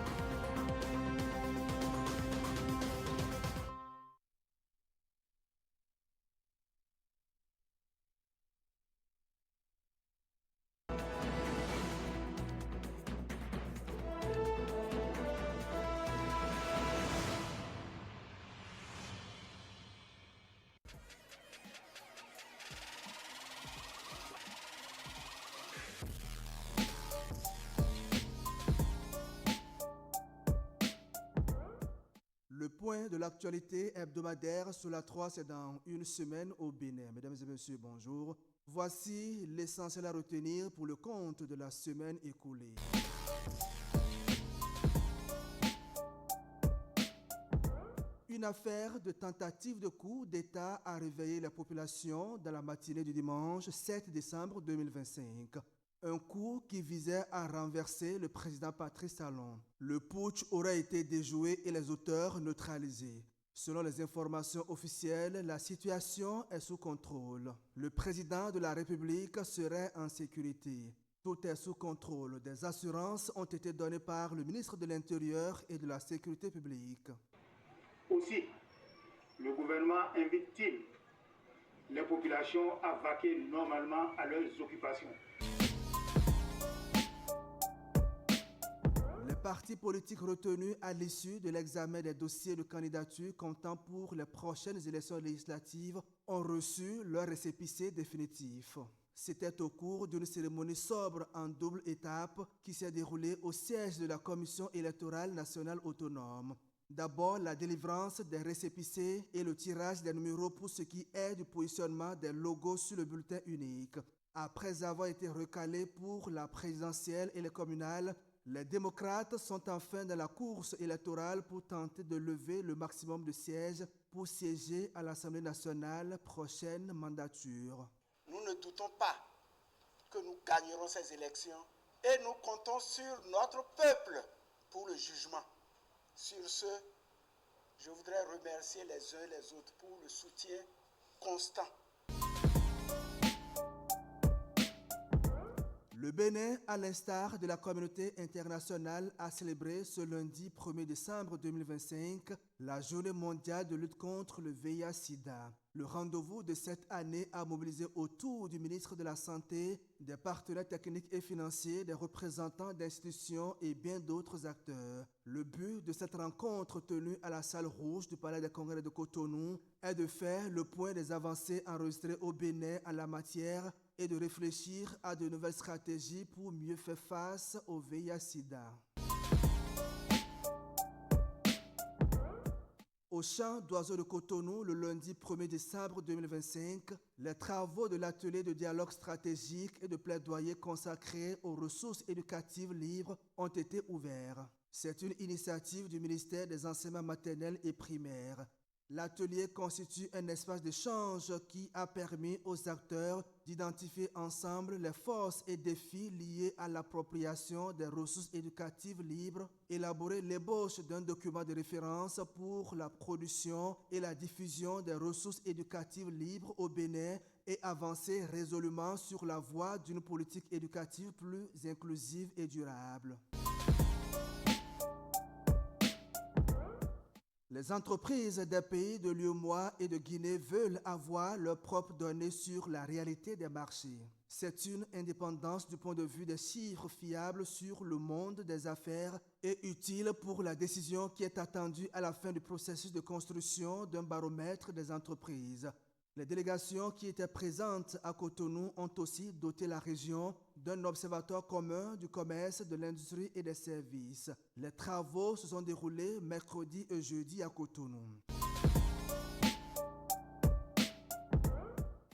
point de l'actualité hebdomadaire sur la 3, c'est dans une semaine au Bénin. Mesdames et messieurs, bonjour. Voici l'essentiel à retenir pour le compte de la semaine écoulée. Une affaire de tentative de coup d'État a réveillé la population dans la matinée du dimanche 7 décembre 2025. Un coup qui visait à renverser le président Patrice Talon. Le putsch aurait été déjoué et les auteurs neutralisés. Selon les informations officielles, la situation est sous contrôle. Le président de la République serait en sécurité. Tout est sous contrôle. Des assurances ont été données par le ministre de l'Intérieur et de la Sécurité publique. Aussi, le gouvernement invite-t-il les populations à vaquer normalement à leurs occupations. Les partis politiques retenus à l'issue de l'examen des dossiers de candidature comptant pour les prochaines élections législatives ont reçu leur récépissé définitif. C'était au cours d'une cérémonie sobre en double étape qui s'est déroulée au siège de la Commission électorale nationale autonome. D'abord, la délivrance des récépissés et le tirage des numéros pour ce qui est du positionnement des logos sur le bulletin unique. Après avoir été recalés pour la présidentielle et les communales, les démocrates sont enfin dans la course électorale pour tenter de lever le maximum de sièges pour siéger à l'Assemblée nationale prochaine mandature. Nous ne doutons pas que nous gagnerons ces élections et nous comptons sur notre peuple pour le jugement. Sur ce, je voudrais remercier les uns et les autres pour le soutien constant. Le Bénin, à l'instar de la communauté internationale, a célébré ce lundi 1er décembre 2025 la Journée mondiale de lutte contre le VIH-Sida. Le rendez-vous de cette année a mobilisé autour du ministre de la Santé, des partenaires techniques et financiers, des représentants d'institutions et bien d'autres acteurs. Le but de cette rencontre tenue à la salle rouge du Palais des Congrès de Cotonou est de faire le point des avancées enregistrées au Bénin en la matière et de réfléchir à de nouvelles stratégies pour mieux faire face au VIH-Sida. Au champ d'oiseaux de Cotonou, le lundi 1er décembre 2025, les travaux de l'atelier de dialogue stratégique et de plaidoyer consacré aux ressources éducatives libres ont été ouverts. C'est une initiative du ministère des Enseignements maternels et primaires. L'atelier constitue un espace d'échange qui a permis aux acteurs d'identifier ensemble les forces et défis liés à l'appropriation des ressources éducatives libres, élaborer l'ébauche d'un document de référence pour la production et la diffusion des ressources éducatives libres au Bénin et avancer résolument sur la voie d'une politique éducative plus inclusive et durable. Les entreprises des pays de l'UEMOA et de Guinée veulent avoir leurs propres données sur la réalité des marchés. C'est une indépendance du point de vue des chiffres fiables sur le monde des affaires et utile pour la décision qui est attendue à la fin du processus de construction d'un baromètre des entreprises. Les délégations qui étaient présentes à Cotonou ont aussi doté la région d'un observatoire commun du commerce, de l'industrie et des services. Les travaux se sont déroulés mercredi et jeudi à Cotonou.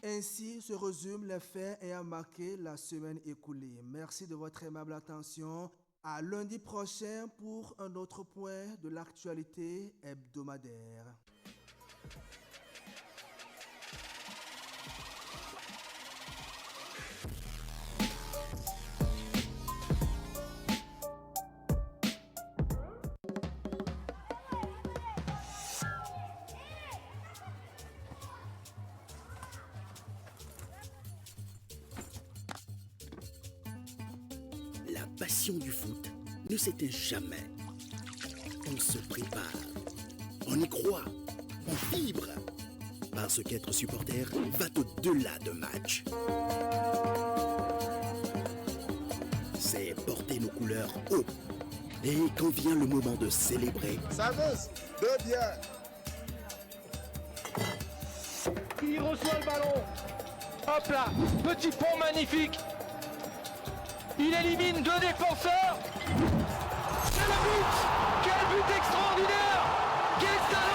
Ainsi se résument les faits ayant marqué la semaine écoulée. Merci de votre aimable attention. À lundi prochain pour un autre point de l'actualité hebdomadaire. La passion du foot ne s'éteint jamais. On se prépare, on y croit, on vibre. Parce qu'être supporter va au-delà d'un match. C'est porter nos couleurs haut. Et quand vient le moment de célébrer, Ça avance, de bien. Il reçoit le ballon. Hop là, petit pont magnifique. Il élimine deux défenseurs. C'est le but. Quel but extraordinaire. Quel talent.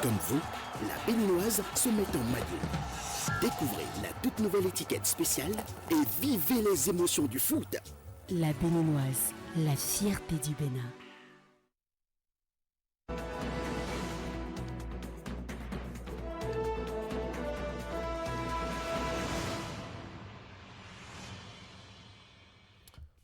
Comme vous, la Béninoise se met en maillot. Découvrez la toute nouvelle étiquette spéciale et vivez les émotions du foot. La Béninoise, la fierté du Bénin.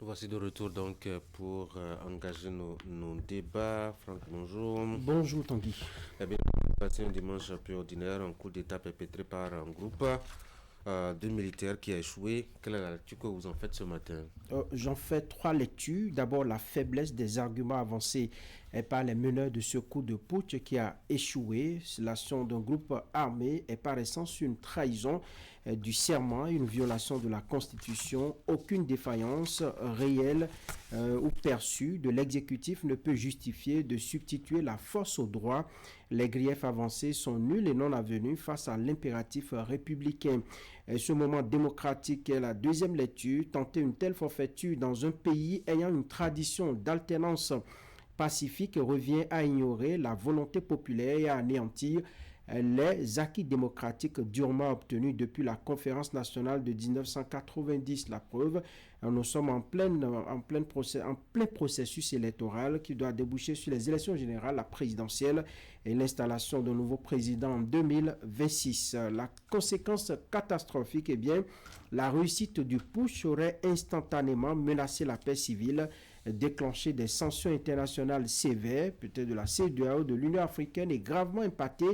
Nous voici de retour donc pour engager nos débats. Franck, bonjour. Bonjour Tanguy. Eh bien, on va passer un dimanche un peu ordinaire, un coup d'État perpétré par un groupe de militaires qui a échoué. Quelle est la lecture que vous en faites ce matin? J'en fais 3 lectures. D'abord, la faiblesse des arguments avancés par les meneurs de ce coup de putsch qui a échoué. L'action d'un groupe armé est par essence une trahison du serment, une violation de la Constitution. Aucune défaillance réelle ou perçue de l'exécutif ne peut justifier de substituer la force au droit. Les griefs avancés sont nuls et non avenus face à l'impératif républicain. Ce moment démocratique est la deuxième lecture. Tenter une telle forfaiture dans un pays ayant une tradition d'alternance pacifique revient à ignorer la volonté populaire et à anéantir les acquis démocratiques durement obtenus depuis la conférence nationale de 1990. La preuve, nous sommes en plein processus électoral qui doit déboucher sur les élections générales, la présidentielle et l'installation d'un nouveau président en 2026. La conséquence catastrophique, eh bien, la réussite du putsch aurait instantanément menacé la paix civile, déclenché des sanctions internationales sévères, peut-être de la CEDEAO, de l'Union africaine, et gravement impacté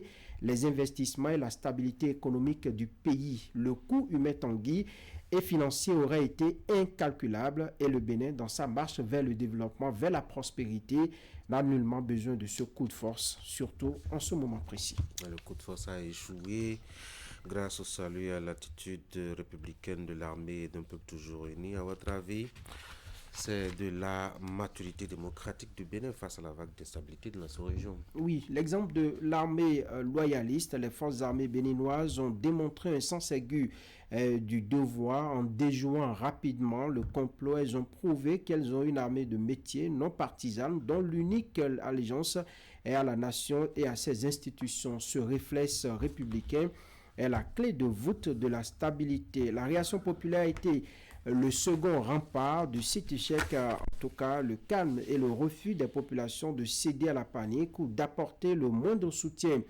les investissements et la stabilité économique du pays. Le coût humain, Tanguy, et financier aurait été incalculable et le Bénin, dans sa marche vers le développement, vers la prospérité, n'a nullement besoin de ce coup de force, surtout en ce moment précis. Le coup de force a échoué grâce au salut et à l'attitude républicaine de l'armée et d'un peuple toujours uni. À votre avis, c'est de la maturité démocratique du Bénin face à la vague d'instabilité de notre région? Oui, l'exemple de l'armée loyaliste, les forces armées béninoises ont démontré un sens aigu du devoir en déjouant rapidement le complot. Elles ont prouvé qu'elles ont une armée de métier non partisane dont l'unique allégeance est à la nation et à ses institutions. Ce réflexe républicain est la clé de voûte de la stabilité. La réaction populaire a été le second rempart de cet échec, en tout cas le calme et le refus des populations de céder à la panique ou d'apporter le moindre soutien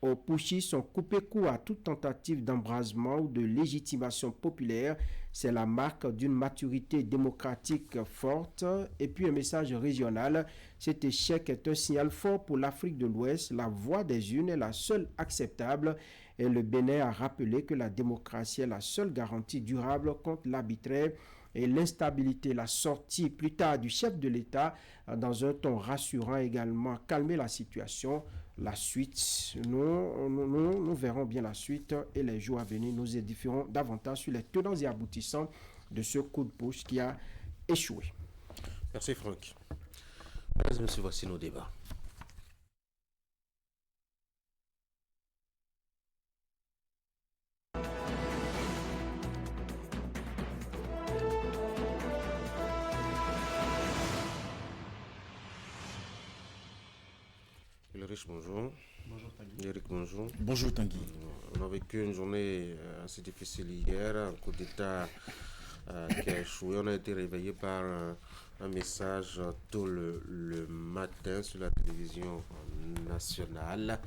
aux putschistes sont coupés court à toute tentative d'embrasement ou de légitimation populaire. C'est la marque d'une maturité démocratique forte. Et puis un message régional, cet échec est un signal fort pour l'Afrique de l'Ouest. La voix des unes est la seule acceptable. Et le Bénin a rappelé que la démocratie est la seule garantie durable contre l'arbitraire et l'instabilité. La sortie plus tard du chef de l'État dans un ton rassurant également calmer la situation. La suite, nous verrons bien la suite et les jours à venir, nous édifierons davantage sur les tenants et aboutissants de ce coup de pouce qui a échoué. Merci Franck. Mesdames et messieurs, voici nos débats. Ulrich, bonjour. Bonjour Tanguy. Eric, bonjour. Bonjour Tanguy. On a vécu une journée assez difficile hier, un coup d'État qui a échoué. On a été réveillé par un message tôt le matin sur la télévision nationale.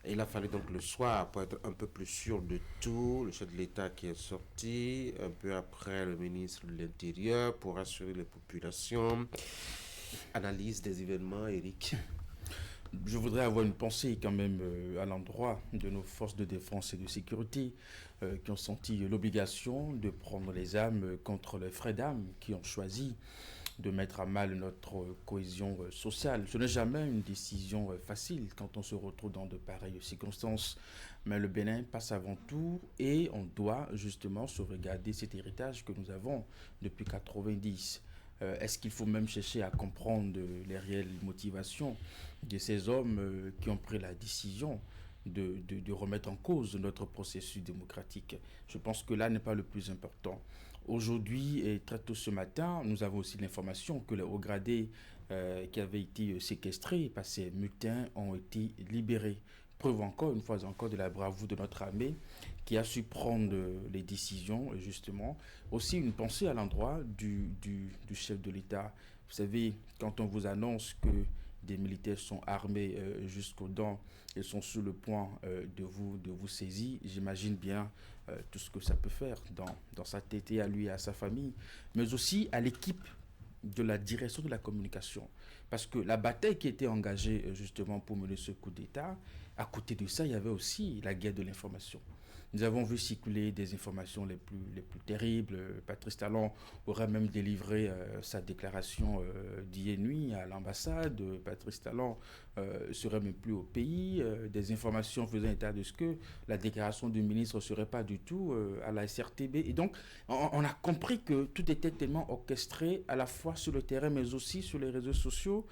Il a fallu donc le soir pour être un peu plus sûr de tout. Le chef de l'État qui est sorti, un peu après le ministre de l'Intérieur pour rassurer les populations. Analyse des événements, Eric. Je voudrais avoir une pensée quand même à l'endroit de nos forces de défense et de sécurité qui ont senti l'obligation de prendre les armes contre les frères d'armes qui ont choisi de mettre à mal notre cohésion sociale. Ce n'est jamais une décision facile quand on se retrouve dans de pareilles circonstances, mais le Bénin passe avant tout et on doit justement sauvegarder cet héritage que nous avons depuis 90. Est-ce qu'il faut même chercher à comprendre les réelles motivations de ces hommes qui ont pris la décision de remettre en cause notre processus démocratique? Je pense que là n'est pas le plus important. Aujourd'hui et très tôt ce matin, nous avons aussi l'information que les hauts gradés qui avaient été séquestrés par ces mutins ont été libérés. Preuve encore, une fois encore, de la bravoure de notre armée qui a su prendre les décisions, justement. Aussi une pensée à l'endroit du chef de l'État. Vous savez, quand on vous annonce que des militaires sont armés jusqu'aux dents et sont sur le point de vous saisir, j'imagine bien tout ce que ça peut faire dans sa tête et à lui et à sa famille, mais aussi à l'équipe de la direction de la communication. Parce que la bataille qui était engagée justement pour mener ce coup d'État, à côté de ça, il y avait aussi la guerre de l'information. Nous avons vu circuler des informations les plus terribles. Patrice Talon aurait même délivré sa déclaration d'hier nuit à l'ambassade. Patrice Talon serait même plus au pays. Des informations faisant état de ce que la déclaration du ministre ne serait pas du tout à la SRTB. Et donc, on a compris que tout était tellement orchestré à la fois sur le terrain, mais aussi sur les réseaux sociaux,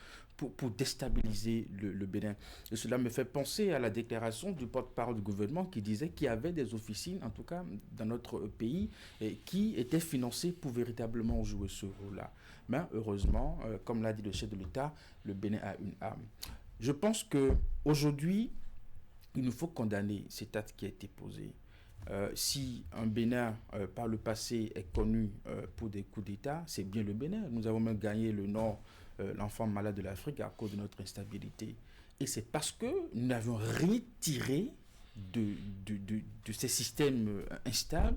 pour déstabiliser le Bénin. Et cela me fait penser à la déclaration du porte-parole du gouvernement qui disait qu'il y avait des officines, en tout cas dans notre pays, qui étaient financées pour véritablement jouer ce rôle-là. Mais heureusement, comme l'a dit le chef de l'État, le Bénin a une arme. Je pense qu'aujourd'hui, il nous faut condamner cet acte qui a été posé. Si un Bénin, par le passé, est connu pour des coups d'État, c'est bien le Bénin. Nous avons même gagné le nom l'enfant malade de l'Afrique à cause de notre instabilité. Et c'est parce que nous n'avions rien tiré de ces systèmes instables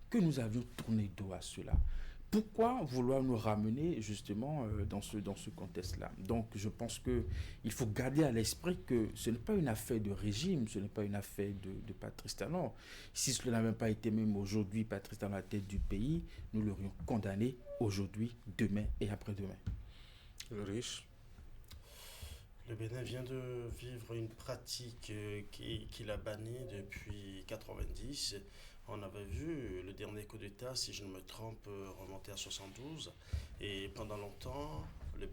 que nous avions tourné dos à cela. Pourquoi vouloir nous ramener justement dans ce contexte-là? Donc je pense qu'il faut garder à l'esprit que ce n'est pas une affaire de régime, ce n'est pas une affaire de Patrice Talon. Si cela n'avait pas été même aujourd'hui Patrice Talon à la tête du pays, nous l'aurions condamné aujourd'hui, demain et après-demain. Riche. Le Bénin vient de vivre une pratique qu'il a bannie depuis 1990. On avait vu le dernier coup d'État, si je ne me trompe, remonter à 1972. Et pendant longtemps, le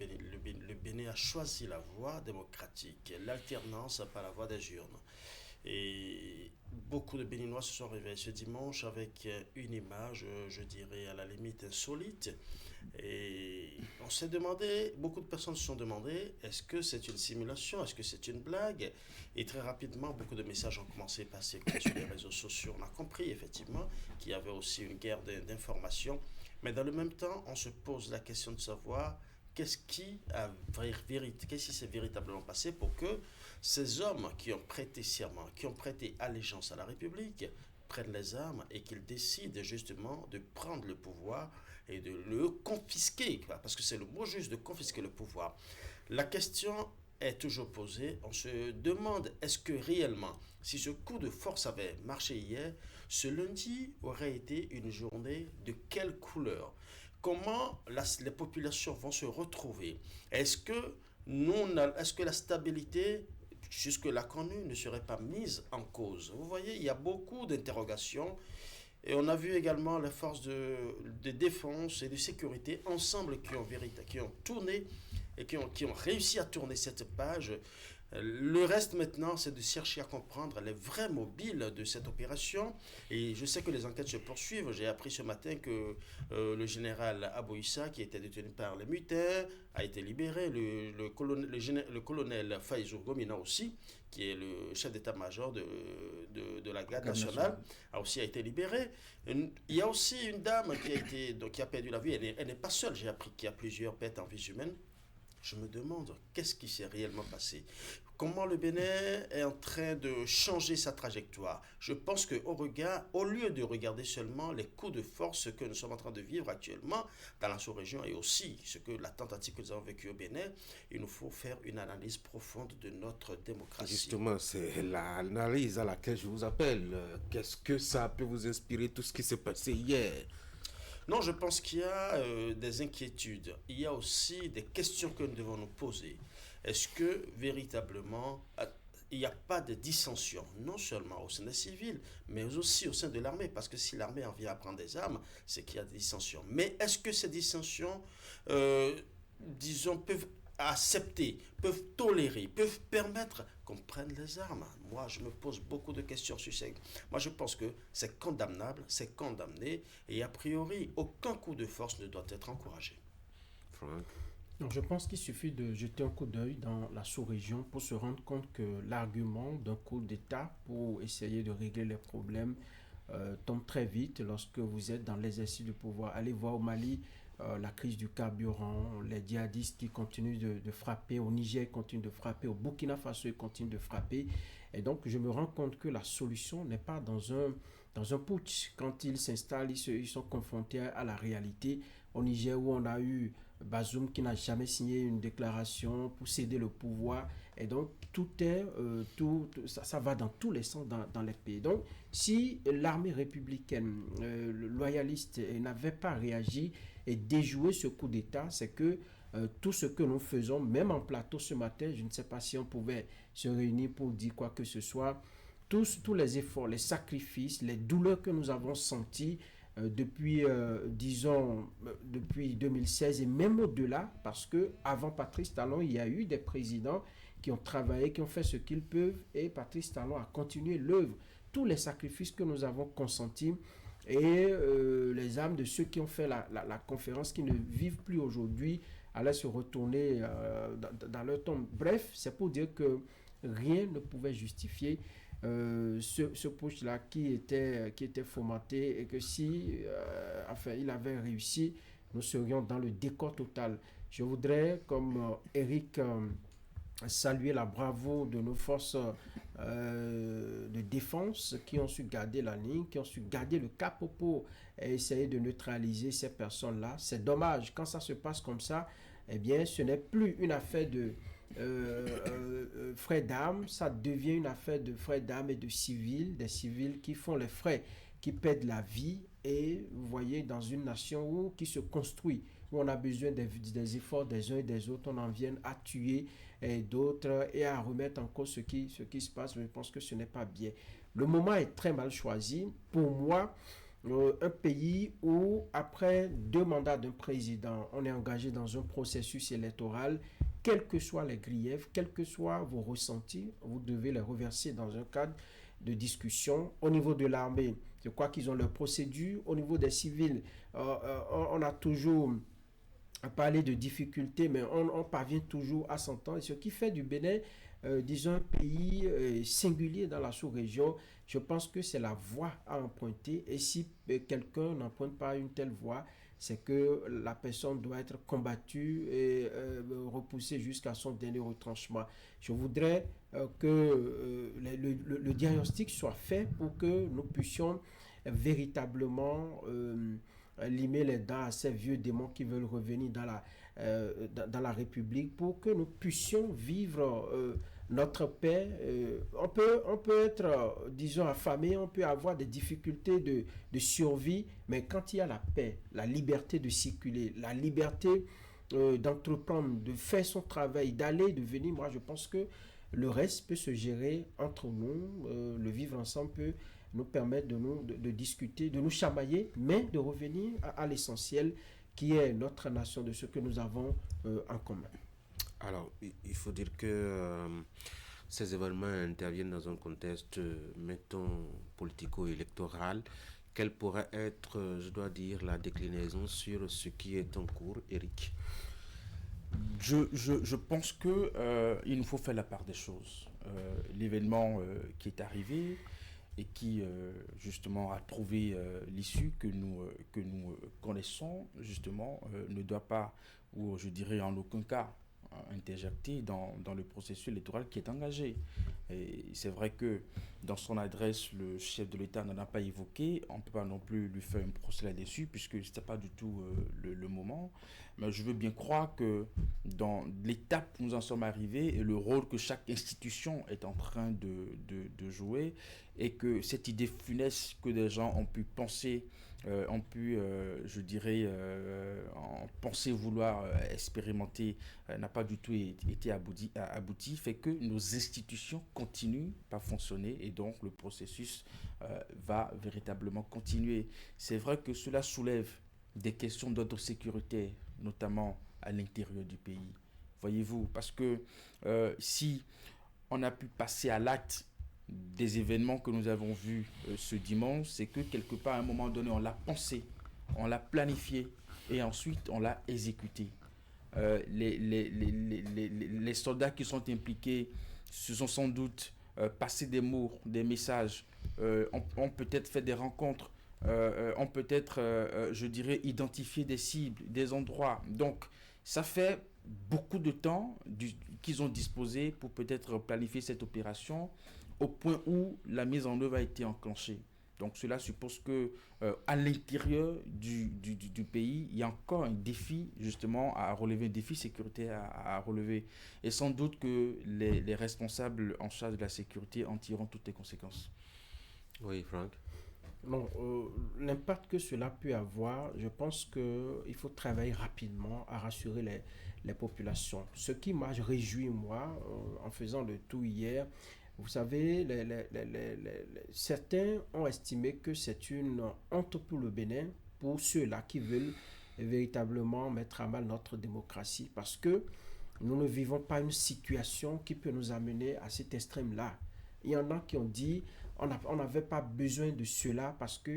Bénin a choisi la voie démocratique, l'alternance par la voie des urnes. Et beaucoup de Béninois se sont réveillés ce dimanche avec une image, je dirais, à la limite insolite. Et on s'est demandé, beaucoup de personnes se sont demandé, est-ce que c'est une simulation, est-ce que c'est une blague? Et très rapidement, beaucoup de messages ont commencé à passer sur les réseaux sociaux. On a compris effectivement qu'il y avait aussi une guerre d'information. Mais dans le même temps, on se pose la question de savoir qu'est-ce qui s'est véritablement passé pour que ces hommes qui ont prêté serment, qui ont prêté allégeance à la République, prennent les armes et qu'ils décident justement de prendre le pouvoir et de le confisquer, parce que c'est le mot juste, de confisquer le pouvoir. La question est toujours posée, on se demande, est-ce que réellement, si ce coup de force avait marché hier, ce lundi aurait été une journée de quelle couleur? Comment les populations vont se retrouver? Est-ce que la stabilité jusque-là connue ne serait pas mise en cause? Vous voyez, il y a beaucoup d'interrogations. Et on a vu également les forces de défense et de sécurité ensemble qui ont tourné et qui ont réussi à tourner cette page. Le reste maintenant, c'est de chercher à comprendre les vrais mobiles de cette opération. Et je sais que les enquêtes se poursuivent. J'ai appris ce matin que le général Aboïssa, qui était détenu par les mutins, a été libéré. Le colonel Faïzou Gomina aussi, qui est le chef d'état-major de la garde nationale, a été libéré. Il y a aussi une dame qui a perdu la vie. Elle n'est pas seule. J'ai appris qu'il y a plusieurs pertes en vie humaine. Je me demande qu'est-ce qui s'est réellement passé. Comment le Bénin est en train de changer sa trajectoire. Je pense qu'au lieu de regarder seulement les coups de force que nous sommes en train de vivre actuellement dans la sous-région et aussi la tentative que nous avons vécue au Bénin, il nous faut faire une analyse profonde de notre démocratie. Justement, c'est l'analyse à laquelle je vous appelle. Qu'est-ce que ça peut vous inspirer, tout ce qui s'est passé hier? Non, je pense qu'il y a des inquiétudes. Il y a aussi des questions que nous devons nous poser. Est-ce que véritablement il n'y a pas de dissension, non seulement au sein des civils, mais aussi au sein de l'armée? Parce que si l'armée en vient à prendre des armes, c'est qu'il y a des dissensions. Mais est-ce que ces dissensions, peuvent accepter, peuvent tolérer, peuvent permettre qu'on prenne les armes? Moi, je me pose beaucoup de questions sur ça. Moi, je pense que c'est condamnable, c'est condamné, et a priori, aucun coup de force ne doit être encouragé. Franck. Donc, je pense qu'il suffit de jeter un coup d'œil dans la sous-région pour se rendre compte que l'argument d'un coup d'État pour essayer de régler les problèmes tombe très vite lorsque vous êtes dans l'exercice du pouvoir. Allez voir au Mali la crise du carburant, les djihadistes qui continuent de frapper, au Niger ils continuent de frapper, au Burkina Faso ils continuent de frapper. Et donc je me rends compte que la solution n'est pas dans un putsch. Quand ils s'installent, ils sont confrontés à la réalité. Au Niger où on a eu Bazoum qui n'a jamais signé une déclaration pour céder le pouvoir. Et donc, ça va dans tous les sens dans les pays. Donc, si l'armée républicaine, loyaliste, n'avait pas réagi et déjoué ce coup d'État, c'est que tout ce que nous faisons, même en plateau ce matin, je ne sais pas si on pouvait se réunir pour dire quoi que ce soit, tous les efforts, les sacrifices, les douleurs que nous avons sentis, depuis 2016 et même au-delà, parce que avant Patrice Talon, il y a eu des présidents qui ont travaillé, qui ont fait ce qu'ils peuvent, et Patrice Talon a continué l'œuvre. Tous les sacrifices que nous avons consentis et les âmes de ceux qui ont fait la conférence, qui ne vivent plus aujourd'hui, allaient se retourner dans leur tombe. Bref, c'est pour dire que rien ne pouvait justifier ce push-là qui était fomenté, et que si il avait réussi, nous serions dans le décor total. Je voudrais, comme Eric, saluer la bravoure de nos forces de défense qui ont su garder la ligne, qui ont su garder le cap pour essayer de neutraliser ces personnes-là. C'est dommage, quand ça se passe comme ça, eh bien, ce n'est plus une affaire de frais d'armes, ça devient une affaire de frais d'armes et de civils, des civils qui font les frais, qui perdent la vie, et vous voyez, dans une nation qui se construit, où on a besoin des efforts des uns et des autres, on en vient à tuer d'autres et à remettre en cause ce qui se passe. Je pense que ce n'est pas bien. Le moment est très mal choisi. Pour moi, un pays où, après 2 mandats d'un président, on est engagé dans un processus électoral, quels que soient les griefs, quels que soient vos ressentis, vous devez les reverser dans un cadre de discussion. Au niveau de l'armée, je crois qu'ils ont leur procédure. Au niveau des civils, on a toujours parlé de difficultés, mais on parvient toujours à s'entendre. Et ce qui fait du Bénin, disons, un pays singulier dans la sous-région. Je pense que c'est la voie à emprunter. Et si quelqu'un n'emprunte pas une telle voie, c'est que la personne doit être combattue et repoussée jusqu'à son dernier retranchement. Je voudrais que le diagnostic soit fait pour que nous puissions véritablement limer les dents à ces vieux démons qui veulent revenir dans la République, pour que nous puissions vivre notre paix. On peut être, disons, affamé, on peut avoir des difficultés de survie, mais quand il y a la paix, la liberté de circuler, la liberté d'entreprendre, de faire son travail, d'aller, de venir, moi je pense que le reste peut se gérer entre nous. Le vivre ensemble peut nous permettre de discuter, de nous chamailler, mais de revenir à l'essentiel qui est notre nation, de ce que nous avons en commun. Alors, il faut dire que ces événements interviennent dans un contexte, mettons, politico-électoral. Quelle pourrait être, je dois dire, la déclinaison sur ce qui est en cours, Eric? Je pense qu'il nous faut faire la part des choses. L'événement qui est arrivé et qui, justement, a trouvé l'issue que nous connaissons, justement, ne doit pas, ou je dirais en aucun cas, interjecter dans le processus électoral qui est engagé. Et c'est vrai que dans son adresse, le chef de l'État n'en a pas évoqué. On ne peut pas non plus lui faire un procès là-dessus, puisque ce n'était pas du tout le moment. Mais je veux bien croire que dans l'étape où nous en sommes arrivés et le rôle que chaque institution est en train de jouer, et que cette idée funeste que des gens ont pu penser, je dirais, en penser vouloir expérimenter, n'a pas du tout été abouti, fait que nos institutions continuent à fonctionner, et donc le processus va véritablement continuer. C'est vrai que cela soulève des questions d'ordre sécuritaire, notamment à l'intérieur du pays. Voyez-vous, parce que si on a pu passer à l'acte des événements que nous avons vus ce dimanche, c'est que quelque part, à un moment donné, on l'a pensé, on l'a planifié, et ensuite on l'a exécuté. les soldats qui sont impliqués se sont sans doute passé des mots, des messages, ont peut-être fait des rencontres, ont peut-être, je dirais, identifié des cibles, des endroits. Donc, ça fait beaucoup de temps qu'ils ont disposé pour peut-être planifier cette opération au point où la mise en œuvre a été enclenchée. Donc cela suppose que à l'intérieur du pays, il y a encore un défi justement à relever, un défi sécuritaire à relever. Et sans doute que les responsables en charge de la sécurité en tireront toutes les conséquences. Oui, Franck. Non, l'impact que cela peut avoir, je pense qu'il faut travailler rapidement à rassurer les populations. Ce qui m'a réjoui, moi, en faisant le tout hier, vous savez, certains ont estimé que c'est une honte pour le Bénin, pour ceux-là qui veulent véritablement mettre à mal notre démocratie, parce que nous ne vivons pas une situation qui peut nous amener à cet extrême-là. Il y en a qui ont dit on n'avait pas besoin de cela parce que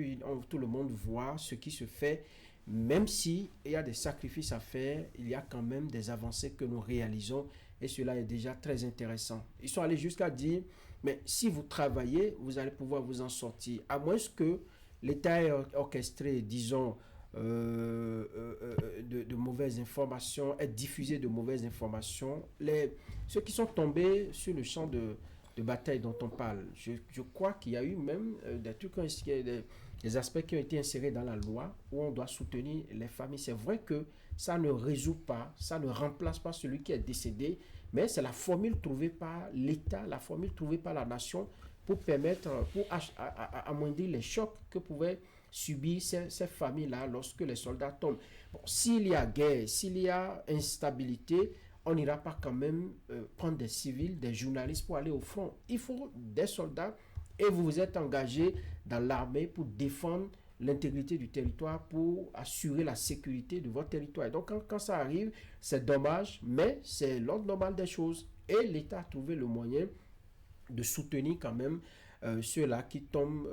tout le monde voit ce qui se fait. Même s'il y a des sacrifices à faire, il y a quand même des avancées que nous réalisons et cela est déjà très intéressant. Ils sont allés jusqu'à dire, mais si vous travaillez, vous allez pouvoir vous en sortir. À moins que l'État ait orchestré, disons, de mauvaises informations, ait diffusé de mauvaises informations. Ceux qui sont tombés sur le champ de bataille dont on parle, je crois qu'il y a eu même des trucs, des aspects qui ont été insérés dans la loi où on doit soutenir les familles. C'est vrai que ça ne résout pas, ça ne remplace pas celui qui est décédé, mais c'est la formule trouvée par l'État, la formule trouvée par la nation pour permettre, pour amoindrir les chocs que pouvaient subir ces familles-là lorsque les soldats tombent. Bon, s'il y a guerre, s'il y a instabilité, on n'ira pas quand même prendre des civils, des journalistes pour aller au front. Il faut des soldats et vous vous êtes engagé dans l'armée pour défendre l'intégrité du territoire, pour assurer la sécurité de votre territoire. Et donc quand ça arrive, c'est dommage, mais c'est l'ordre normal des choses. Et l'État a trouvé le moyen de soutenir quand même ceux-là qui tombent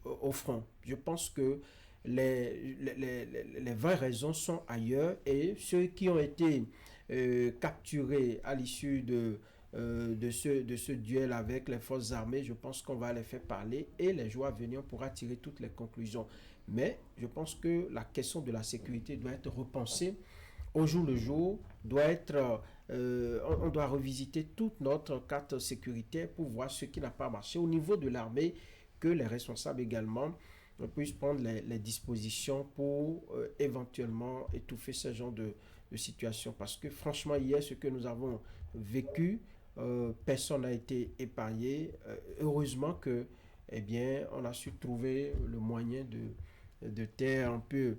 au front. Je pense que les vraies raisons sont ailleurs et ceux qui ont été capturés à l'issue de ce duel avec les forces armées, je pense qu'on va les faire parler et les jours à venir on pourra tirer toutes les conclusions. Mais je pense que la question de la sécurité doit être repensée au jour le jour, on doit revisiter toute notre carte sécuritaire pour voir ce qui n'a pas marché au niveau de l'armée, que les responsables également puissent prendre les dispositions pour éventuellement étouffer ce genre de situation. Parce que franchement, hier, ce que nous avons vécu, personne n'a été épargné. Heureusement que, on a su trouver le moyen de taire un peu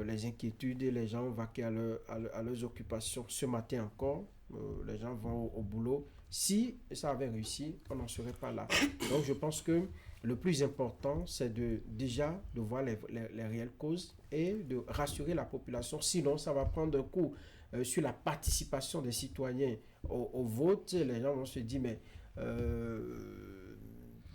les inquiétudes et les gens ont vaqué à leurs occupations. Ce matin encore, les gens vont au boulot. Si ça avait réussi, on n'en serait pas là. Donc je pense que le plus important, c'est déjà de voir les réelles causes et de rassurer la population. Sinon, ça va prendre un coup sur la participation des citoyens au vote. Les gens vont se dire, mais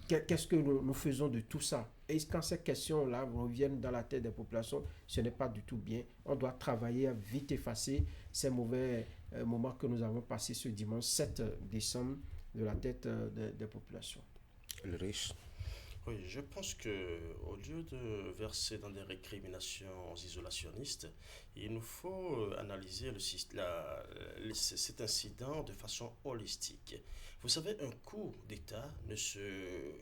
qu'est-ce que nous faisons de tout ça? Et quand ces questions-là reviennent dans la tête des populations, ce n'est pas du tout bien. On doit travailler à vite effacer ces mauvais moments que nous avons passés ce dimanche 7 décembre de la tête des populations. Le riche. Oui, je pense qu'au lieu de verser dans des récriminations isolationnistes, il nous faut analyser cet incident de façon holistique. Vous savez, un coup d'État ne se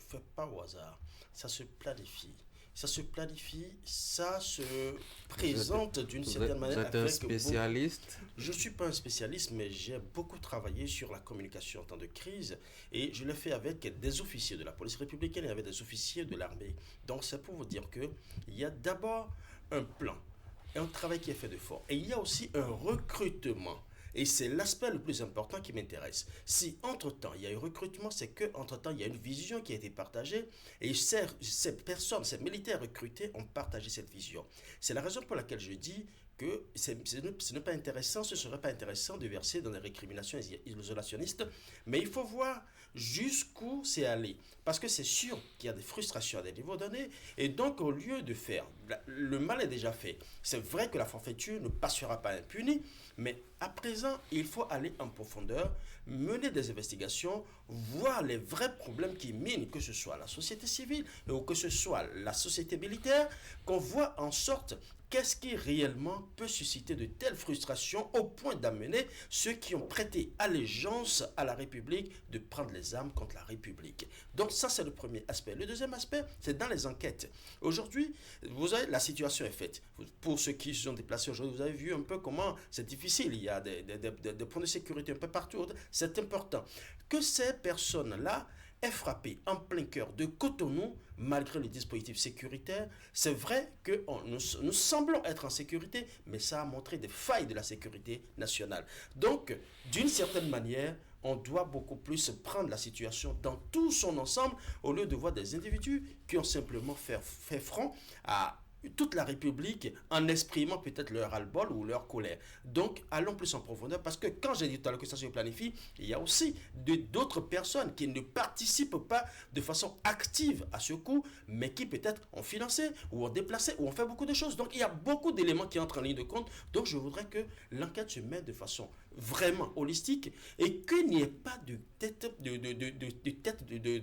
fait pas au hasard, ça se planifie. Ça se planifie, ça se présente d'une certaine manière. Vous êtes un spécialiste? Je ne suis pas un spécialiste, mais j'ai beaucoup travaillé sur la communication en temps de crise et je l'ai fait avec des officiers de la police républicaine et avec des officiers de l'armée. Donc c'est pour vous dire qu'il y a d'abord un plan et un travail qui est fait de fort. Et il y a aussi un recrutement. Et c'est l'aspect le plus important qui m'intéresse. Si entre-temps, il y a eu recrutement, c'est qu'entre-temps, il y a une vision qui a été partagée et ces personnes, ces militaires recrutés ont partagé cette vision. C'est la raison pour laquelle je dis que ce n'est pas intéressant, ce ne serait pas intéressant de verser dans des récriminations isolationnistes, mais il faut voir jusqu'où c'est allé. Parce que c'est sûr qu'il y a des frustrations à des niveaux donnés. Et donc, au lieu de faire, le mal est déjà fait. C'est vrai que la forfaiture ne passera pas impunie, mais à présent, il faut aller en profondeur, mener des investigations, voir les vrais problèmes qui minent, que ce soit la société civile ou que ce soit la société militaire, qu'on voit en sorte qu'est-ce qui réellement peut susciter de telles frustrations au point d'amener ceux qui ont prêté allégeance à la République de prendre les armes contre la République. Donc ça, c'est le premier aspect. Le deuxième aspect, c'est dans les enquêtes. Aujourd'hui, vous avez, la situation est faite. Pour ceux qui se sont déplacés aujourd'hui, vous avez vu un peu comment c'est difficile. Il y a des points de sécurité un peu partout. C'est important que ces personnes-là est frappé en plein cœur de Cotonou, malgré les dispositifs sécuritaires. C'est vrai que nous semblons être en sécurité, mais ça a montré des failles de la sécurité nationale. Donc, d'une certaine manière, on doit beaucoup plus prendre la situation dans tout son ensemble, au lieu de voir des individus qui ont simplement fait front à toute la République en exprimant peut-être leur ras-le-bol ou leur colère. Donc, allons plus en profondeur, parce que quand j'ai dit tout à l'heure que ça se planifie, il y a aussi d'autres personnes qui ne participent pas de façon active à ce coup, mais qui peut-être ont financé ou ont déplacé ou ont fait beaucoup de choses. Donc, il y a beaucoup d'éléments qui entrent en ligne de compte. Donc, je voudrais que l'enquête se mette de façon vraiment holistique et qu'il n'y ait pas de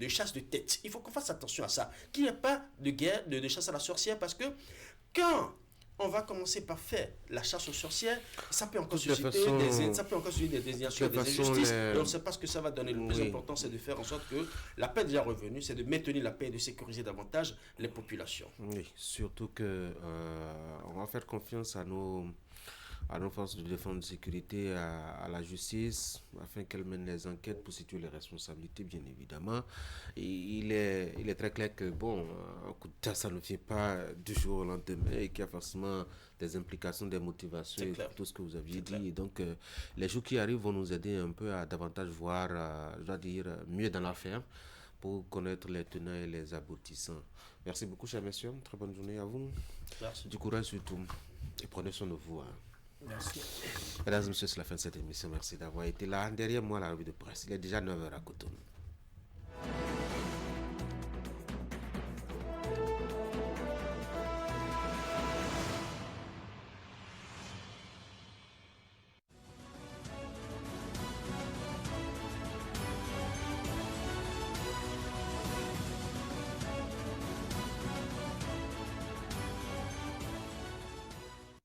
chasse de tête. Il faut qu'on fasse attention à ça. Qu'il n'y ait pas de guerre, de chasse à la sorcière, parce que quand on va commencer par faire la chasse aux sorcières, ça peut encore susciter des injustices, et on ne sait pas ce que ça va donner. Le plus important, c'est de faire en sorte que la paix est déjà revenue, c'est de maintenir la paix et de sécuriser davantage les populations. Oui, surtout que on va faire confiance à nos forces de défense et de sécurité, à la justice, afin qu'elles mènent les enquêtes pour situer les responsabilités, bien évidemment. Et il est très clair que, bon, un coup d'État, ça ne vient pas du jour au lendemain et qu'il y a forcément des implications, des motivations et tout ce que vous aviez dit. Et donc, les jours qui arrivent vont nous aider un peu à davantage voir, je dois dire, mieux dans l'affaire pour connaître les tenants et les aboutissants. Merci beaucoup, chers messieurs. Très bonne journée à vous. Merci. Du courage surtout. Et prenez soin de vous. Merci. Mesdames et messieurs, c'est la fin de cette émission. Merci d'avoir été là. Derrière moi, la revue de presse. Il est déjà 9h à Cotonou.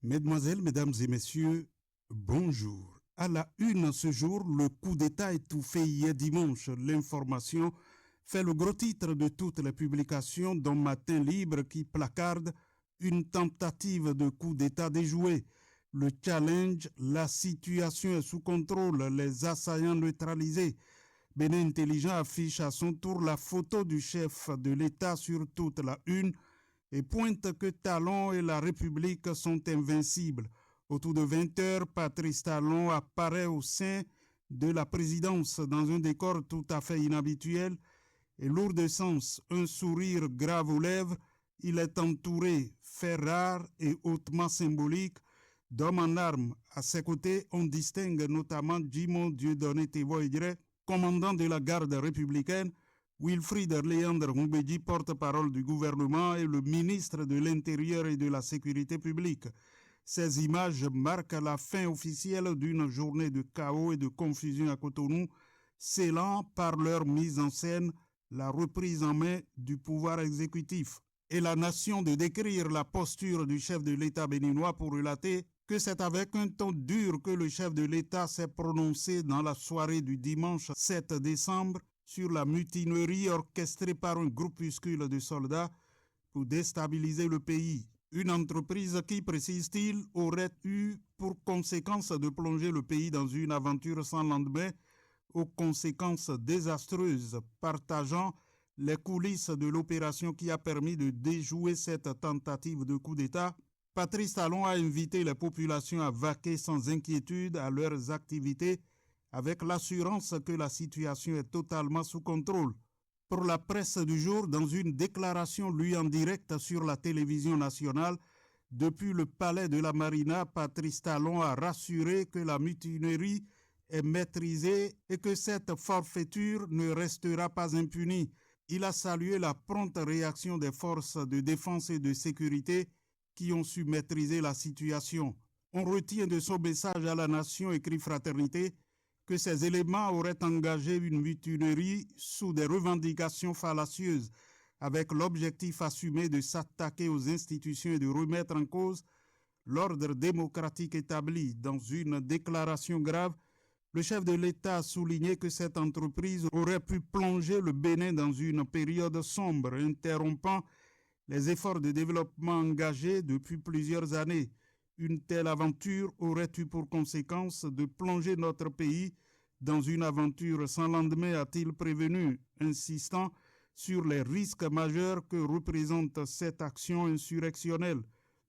Mesdemoiselles, Mesdames et Messieurs, bonjour. À la une ce jour, le coup d'État étouffé hier dimanche. L'information fait le gros titre de toutes les publications dont Matin Libre qui placarde une tentative de coup d'État déjoué. Le challenge, la situation est sous contrôle, les assaillants neutralisés. Bénin Intelligent affiche à son tour la photo du chef de l'État sur toute la une et pointe que Talon et la République sont invincibles. Autour de 20h, Patrice Talon apparaît au sein de la présidence dans un décor tout à fait inhabituel et lourd de sens, un sourire grave aux lèvres. Il est entouré, fait rare et hautement symbolique, d'hommes en armes. À ses côtés, on distingue notamment Jimon Dieudonné Tevoidre, commandant de la garde républicaine, Wilfried Léandre Moubedji, porte-parole du gouvernement, et le ministre de l'Intérieur et de la Sécurité publique. Ces images marquent la fin officielle d'une journée de chaos et de confusion à Cotonou, scellant par leur mise en scène la reprise en main du pouvoir exécutif. Et la nation de décrire la posture du chef de l'État béninois pour relater que c'est avec un ton dur que le chef de l'État s'est prononcé dans la soirée du dimanche 7 décembre sur la mutinerie orchestrée par un groupuscule de soldats pour déstabiliser le pays. Une entreprise qui, précise-t-il, aurait eu pour conséquence de plonger le pays dans une aventure sans lendemain, aux conséquences désastreuses, partageant les coulisses de l'opération qui a permis de déjouer cette tentative de coup d'État. Patrice Talon a invité les populations à vaquer sans inquiétude à leurs activités, avec l'assurance que la situation est totalement sous contrôle. Pour la presse du jour, dans une déclaration lue en direct sur la télévision nationale, depuis le palais de la Marina, Patrice Talon a rassuré que la mutinerie est maîtrisée et que cette forfaiture ne restera pas impunie. Il a salué la prompte réaction des forces de défense et de sécurité qui ont su maîtriser la situation. On retient de son message à la nation, écrit Fraternité, que ces éléments auraient engagé une mutinerie sous des revendications fallacieuses, avec l'objectif assumé de s'attaquer aux institutions et de remettre en cause l'ordre démocratique établi. Dans une déclaration grave, le chef de l'État a souligné que cette entreprise aurait pu plonger le Bénin dans une période sombre, interrompant les efforts de développement engagés depuis plusieurs années. Une telle aventure aurait eu pour conséquence de plonger notre pays dans une aventure sans lendemain, a-t-il prévenu, insistant sur les risques majeurs que représente cette action insurrectionnelle.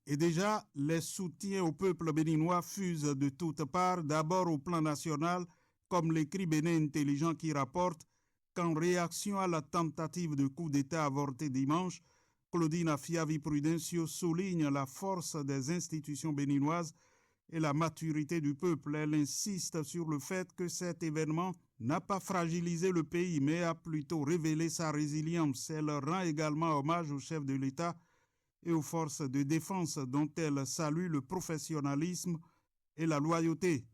Et déjà, les soutiens au peuple béninois fusent de toutes parts, d'abord au plan national, comme l'écrit Bénin Intelligent qui rapporte qu'en réaction à la tentative de coup d'État avorté dimanche, Claudine Afiavi Prudencio souligne la force des institutions béninoises et la maturité du peuple. Elle insiste sur le fait que cet événement n'a pas fragilisé le pays, mais a plutôt révélé sa résilience. Elle rend également hommage au chef de l'État et aux forces de défense dont elle salue le professionnalisme et la loyauté.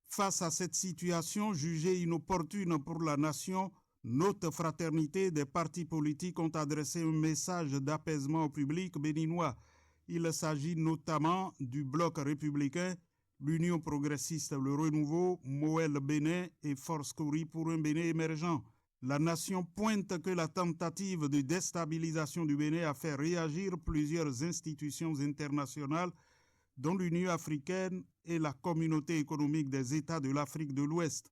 Face à cette situation jugée inopportune pour la nation, Notre Fraternité des partis politiques ont adressé un message d'apaisement au public béninois. Il s'agit notamment du Bloc républicain, l'Union progressiste, le Renouveau, Moël Bénin et Force Kouri pour un Bénin émergent. La nation pointe que la tentative de déstabilisation du Bénin a fait réagir plusieurs institutions internationales, dont l'Union africaine et la Communauté économique des États de l'Afrique de l'Ouest.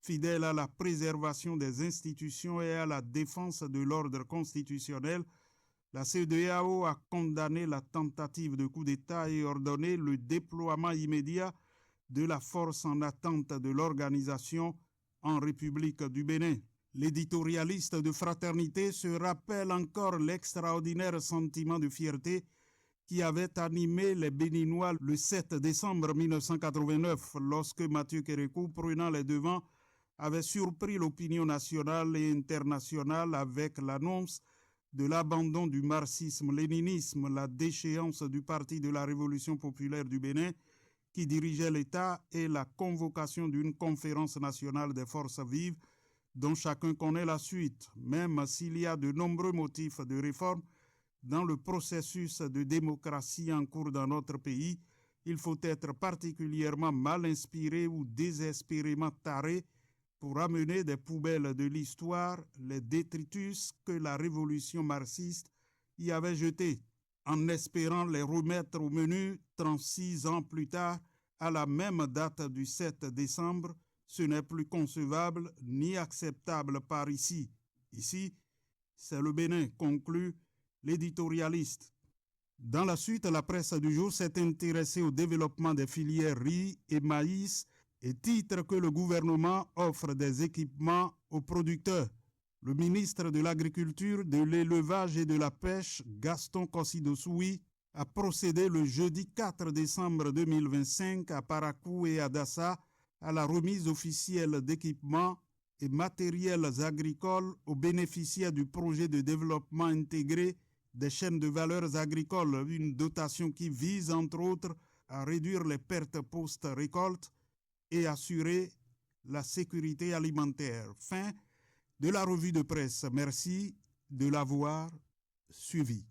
Fidèle à la préservation des institutions et à la défense de l'ordre constitutionnel, la CEDEAO a condamné la tentative de coup d'État et ordonné le déploiement immédiat de la force en attente de l'organisation en République du Bénin. L'éditorialiste de Fraternité se rappelle encore l'extraordinaire sentiment de fierté qui avait animé les Béninois le 7 décembre 1989, lorsque Mathieu Kérékou, prenant les devants, avait surpris l'opinion nationale et internationale avec l'annonce de l'abandon du marxisme-léninisme, la déchéance du Parti de la Révolution populaire du Bénin qui dirigeait l'État et la convocation d'une conférence nationale des forces vives dont chacun connaît la suite. Même s'il y a de nombreux motifs de réforme dans le processus de démocratie en cours dans notre pays, il faut être particulièrement mal inspiré ou désespérément taré pour amener des poubelles de l'histoire les détritus que la révolution marxiste y avait jetés, en espérant les remettre au menu 36 ans plus tard, à la même date du 7 décembre. Ce n'est plus concevable ni acceptable par ici. Ici, c'est le Bénin, conclut l'éditorialiste. Dans la suite, la presse du jour s'est intéressée au développement des filières riz et maïs et titre que le gouvernement offre des équipements aux producteurs. Le ministre de l'Agriculture, de l'Élevage et de la Pêche, Gaston Kossidossoui, a procédé le jeudi 4 décembre 2025 à Parakou et à Dassa à la remise officielle d'équipements et matériels agricoles aux bénéficiaires du projet de développement intégré des chaînes de valeurs agricoles, une dotation qui vise entre autres à réduire les pertes post-récolte et assurer la sécurité alimentaire. Fin de la revue de presse. Merci de l'avoir suivi.